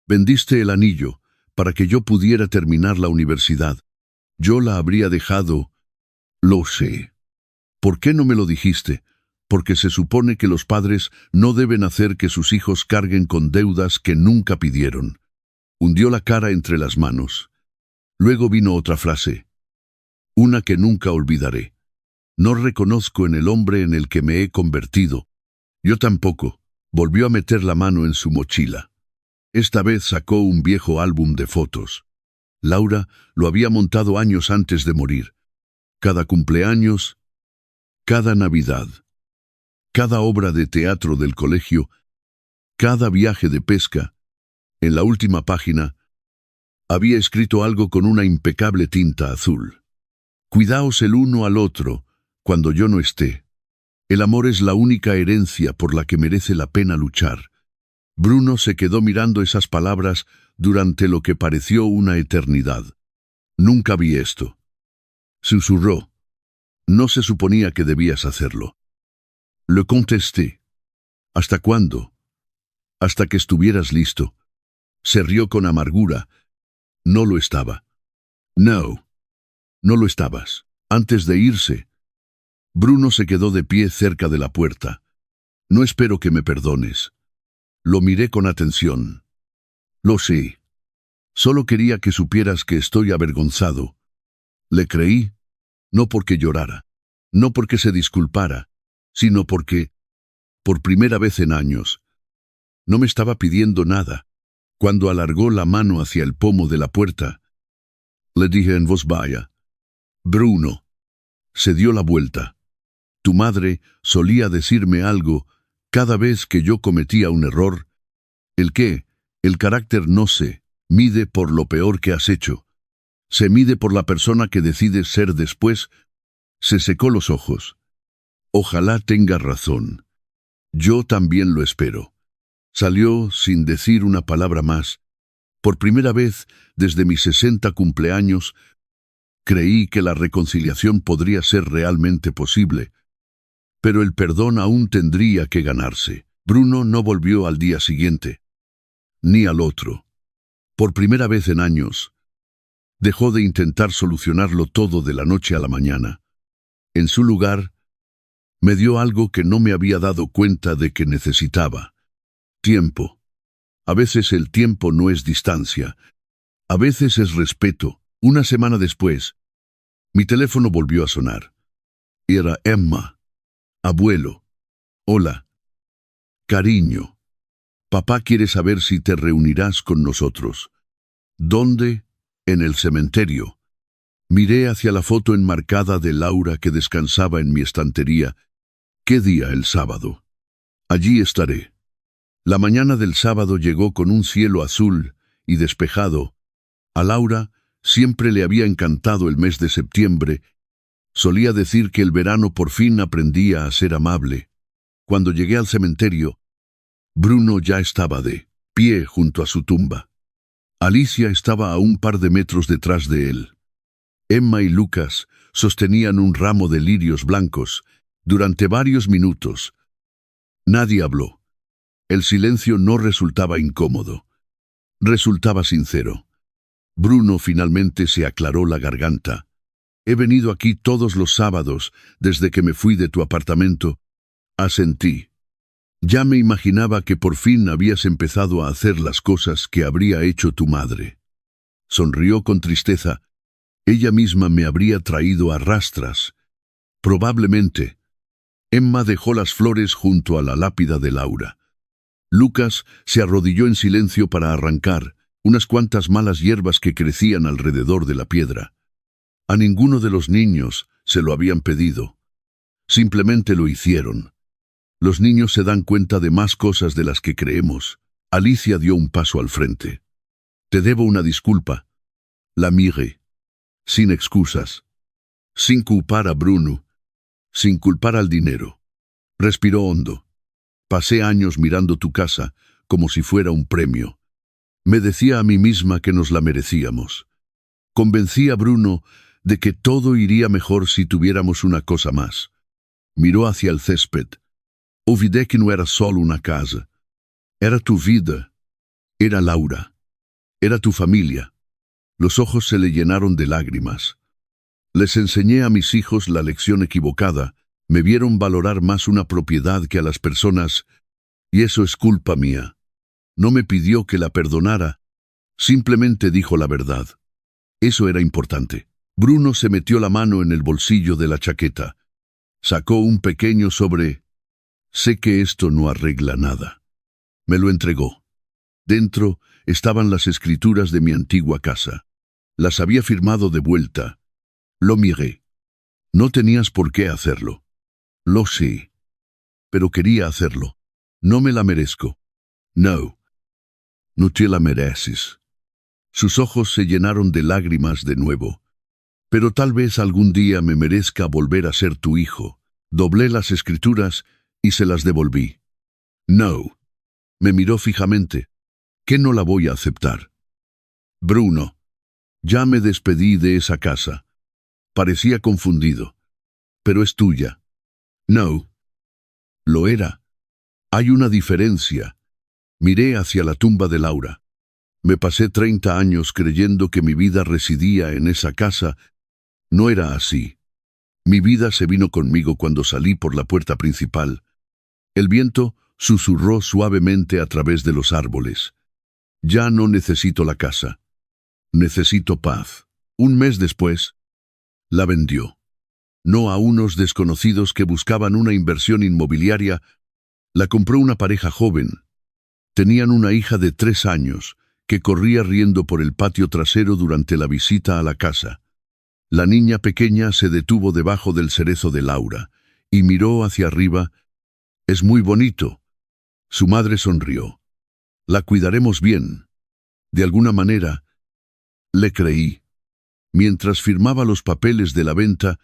Vendiste el anillo para que yo pudiera terminar la universidad. Yo la habría dejado. Lo sé. ¿Por qué no me lo dijiste? Porque se supone que los padres no deben hacer que sus hijos carguen con deudas que nunca pidieron. Hundió la cara entre las manos. Luego vino otra frase. Una que nunca olvidaré. No reconozco en el hombre en el que me he convertido. Yo tampoco. Volvió a meter la mano en su mochila. Esta vez sacó un viejo álbum de fotos. Laura lo había montado años antes de morir. Cada cumpleaños, cada Navidad, cada obra de teatro del colegio, cada viaje de pesca. En la última página, había escrito algo con una impecable tinta azul. Cuidaos el uno al otro cuando yo no esté. El amor es la única herencia por la que merece la pena luchar. Bruno se quedó mirando esas palabras durante lo que pareció una eternidad. Nunca vi esto. Susurró. No se suponía que debías hacerlo. Le contesté. ¿Hasta cuándo? Hasta que estuvieras listo. Se rió con amargura. No lo estaba. No. No lo estabas. Antes de irse, Bruno se quedó de pie cerca de la puerta. No espero que me perdones. Lo miré con atención. Lo sé. Solo quería que supieras que estoy avergonzado. Le creí, no porque llorara, no porque se disculpara, sino porque, por primera vez en años, no me estaba pidiendo nada. Cuando alargó la mano hacia el pomo de la puerta, le dije en voz baja, Bruno. Se dio la vuelta. Tu madre solía decirme algo cada vez que yo cometía un error. ¿El qué? El carácter no se mide por lo peor que has hecho. Se mide por la persona que decides ser después. Se secó los ojos. Ojalá tenga razón. Yo también lo espero. Salió sin decir una palabra más. Por primera vez desde mis 60 cumpleaños, creí que la reconciliación podría ser realmente posible. Pero el perdón aún tendría que ganarse. Bruno no volvió al día siguiente, ni al otro. Por primera vez en años, dejó de intentar solucionarlo todo de la noche a la mañana. En su lugar, me dio algo que no me había dado cuenta de que necesitaba. Tiempo. A veces el tiempo no es distancia. A veces es respeto. Una semana después, mi teléfono volvió a sonar. Era Emma. Abuelo. Hola. Cariño. Papá quiere saber si te reunirás con nosotros. ¿Dónde? En el cementerio. Miré hacia la foto enmarcada de Laura que descansaba en mi estantería. ¿Qué día? El sábado. Allí estaré. La mañana del sábado llegó con un cielo azul y despejado. A Laura siempre le había encantado el mes de septiembre. Solía decir que el verano por fin aprendía a ser amable. Cuando llegué al cementerio, Bruno ya estaba de pie junto a su tumba. Alicia estaba a un par de metros detrás de él. Emma y Lucas sostenían un ramo de lirios blancos. Durante varios minutos, nadie habló. El silencio no resultaba incómodo. Resultaba sincero. Bruno finalmente se aclaró la garganta. He venido aquí todos los sábados desde que me fui de tu apartamento. Asentí. Ya me imaginaba que por fin habías empezado a hacer las cosas que habría hecho tu madre. Sonrió con tristeza. Ella misma me habría traído a rastras. Probablemente. Emma dejó las flores junto a la lápida de Laura. Lucas se arrodilló en silencio para arrancar unas cuantas malas hierbas que crecían alrededor de la piedra. A ninguno de los niños se lo habían pedido. Simplemente lo hicieron. Los niños se dan cuenta de más cosas de las que creemos. Alicia dio un paso al frente. Te debo una disculpa. La miré. Sin excusas. Sin culpar a Bruno. Sin culpar al dinero. Respiró hondo. Pasé años mirando tu casa como si fuera un premio. Me decía a mí misma que nos la merecíamos. Convencí a Bruno de que todo iría mejor si tuviéramos una cosa más. Miró hacia el césped. Olvidé que no era solo una casa. Era tu vida. Era Laura. Era tu familia. Los ojos se le llenaron de lágrimas. Les enseñé a mis hijos la lección equivocada. Me vieron valorar más una propiedad que a las personas, y eso es culpa mía. No me pidió que la perdonara. Simplemente dijo la verdad. Eso era importante. Bruno se metió la mano en el bolsillo de la chaqueta. Sacó un pequeño sobre. Sé que esto no arregla nada. Me lo entregó. Dentro estaban las escrituras de mi antigua casa. Las había firmado de vuelta. Lo miré. No tenías por qué hacerlo. Lo sé. Pero quería hacerlo. No me la merezco. No. No te la mereces. Sus ojos se llenaron de lágrimas de nuevo. Pero tal vez algún día me merezca volver a ser tu hijo. Doblé las escrituras y se las devolví. No. Me miró fijamente. ¿Qué no la voy a aceptar? Bruno. Ya me despedí de esa casa. Parecía confundido. Pero es tuya. No. Lo era. Hay una diferencia. Miré hacia la tumba de Laura. Me pasé 30 años creyendo que mi vida residía en esa casa. No era así. Mi vida se vino conmigo cuando salí por la puerta principal. El viento susurró suavemente a través de los árboles. Ya no necesito la casa. Necesito paz. Un mes después, la vendió. No a unos desconocidos que buscaban una inversión inmobiliaria. La compró una pareja joven. Tenían una hija de 3 años que corría riendo por el patio trasero durante la visita a la casa. La niña pequeña se detuvo debajo del cerezo de Laura y miró hacia arriba. Es muy bonito. Su madre sonrió. La cuidaremos bien. De alguna manera, le creí. Mientras firmaba los papeles de la venta,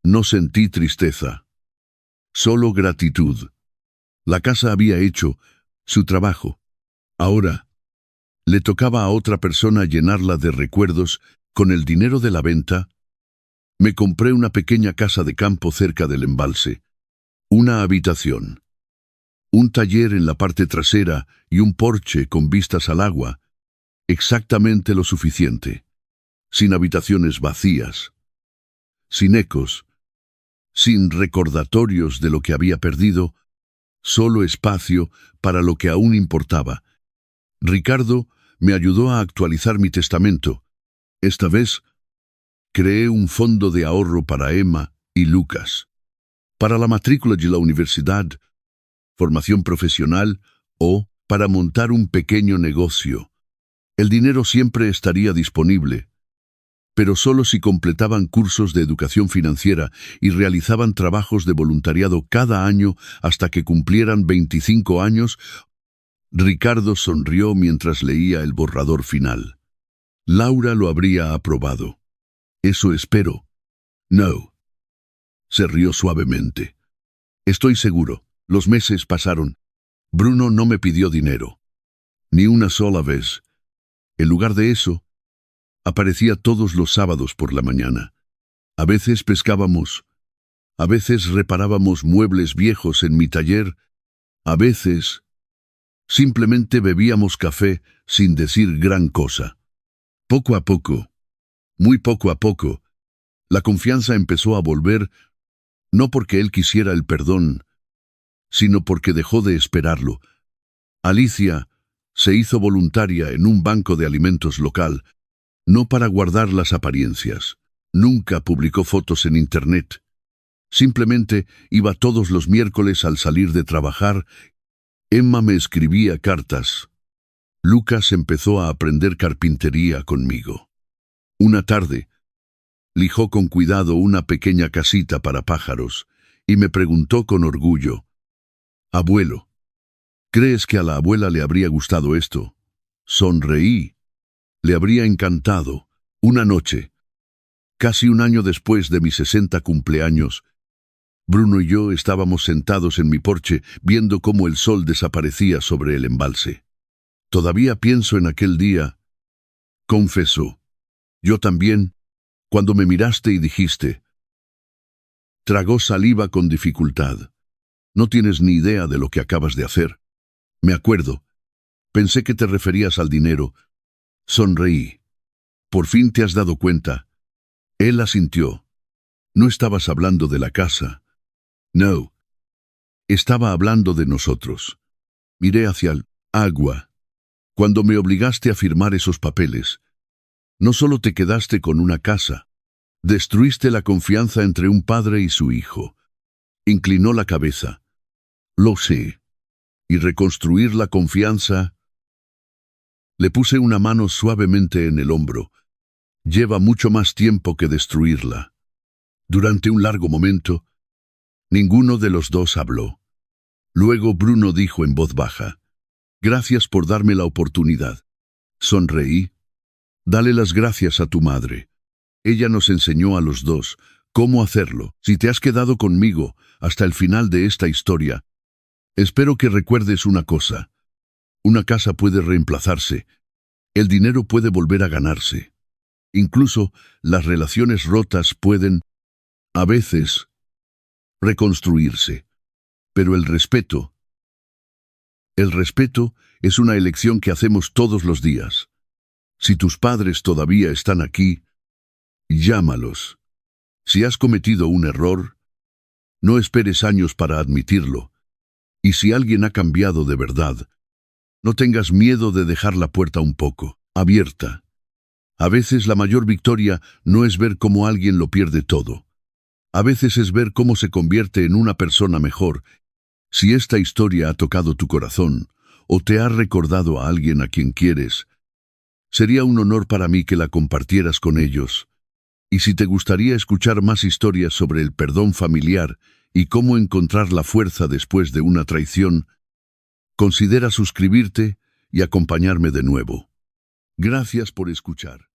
no sentí tristeza. Solo gratitud. La casa había hecho su trabajo. Ahora, le tocaba a otra persona llenarla de recuerdos. Con el dinero de la venta, me compré una pequeña casa de campo cerca del embalse. Una habitación. Un taller en la parte trasera y un porche con vistas al agua. Exactamente lo suficiente. Sin habitaciones vacías. Sin ecos. Sin recordatorios de lo que había perdido. Solo espacio para lo que aún importaba. Ricardo me ayudó a actualizar mi testamento. Esta vez, creé un fondo de ahorro para Emma y Lucas. Para la matrícula de la universidad, formación profesional o para montar un pequeño negocio. El dinero siempre estaría disponible, pero solo si completaban cursos de educación financiera y realizaban trabajos de voluntariado cada año hasta que cumplieran 25 años. Ricardo sonrió mientras leía el borrador final. Laura lo habría aprobado. Eso espero. No. Se rió suavemente. Estoy seguro. Los meses pasaron. Bruno no me pidió dinero. Ni una sola vez. En lugar de eso, aparecía todos los sábados por la mañana. A veces pescábamos. A veces reparábamos muebles viejos en mi taller, a veces simplemente bebíamos café sin decir gran cosa. Poco a poco, muy poco a poco, la confianza empezó a volver, no porque él quisiera el perdón, sino porque dejó de esperarlo. Alicia se hizo voluntaria en un banco de alimentos local, no para guardar las apariencias. Nunca publicó fotos en internet. Simplemente iba todos los miércoles al salir de trabajar. Emma me escribía cartas. Lucas empezó a aprender carpintería conmigo. Una tarde, lijó con cuidado una pequeña casita para pájaros y me preguntó con orgullo: «Abuelo, ¿crees que a la abuela le habría gustado esto?» Sonreí. Le habría encantado. Una noche, casi un año después de mi 60 cumpleaños, Bruno y yo estábamos sentados en mi porche viendo cómo el sol desaparecía sobre el embalse. «Todavía pienso en aquel día», confesó. «Yo también, cuando me miraste y dijiste». Tragó saliva con dificultad. «No tienes ni idea de lo que acabas de hacer». «Me acuerdo. Pensé que te referías al dinero». Sonreí. «Por fin te has dado cuenta». Él asintió. «No estabas hablando de la casa». «No. Estaba hablando de nosotros». Miré hacia el agua. «Cuando me obligaste a firmar esos papeles, no solo te quedaste con una casa, destruiste la confianza entre un padre y su hijo». Inclinó la cabeza. «Lo sé. Y reconstruir la confianza». Le puse una mano suavemente en el hombro. «Lleva mucho más tiempo que destruirla». Durante un largo momento, ninguno de los dos habló. Luego Bruno dijo en voz baja: «Gracias por darme la oportunidad». Sonreí. «Dale las gracias a tu madre. Ella nos enseñó a los dos cómo hacerlo. Si te has quedado conmigo hasta el final de esta historia, espero que recuerdes una cosa. Una casa puede reemplazarse. El dinero puede volver a ganarse. Incluso las relaciones rotas pueden, a veces, reconstruirse. Pero el respeto es una elección que hacemos todos los días. Si tus padres todavía están aquí, llámalos. Si has cometido un error, no esperes años para admitirlo. Y si alguien ha cambiado de verdad, no tengas miedo de dejar la puerta un poco abierta. A veces la mayor victoria no es ver cómo alguien lo pierde todo. A veces es ver cómo se convierte en una persona mejor. Si esta historia ha tocado tu corazón o te ha recordado a alguien a quien quieres, sería un honor para mí que la compartieras con ellos. Y si te gustaría escuchar más historias sobre el perdón familiar y cómo encontrar la fuerza después de una traición, considera suscribirte y acompañarme de nuevo. Gracias por escuchar.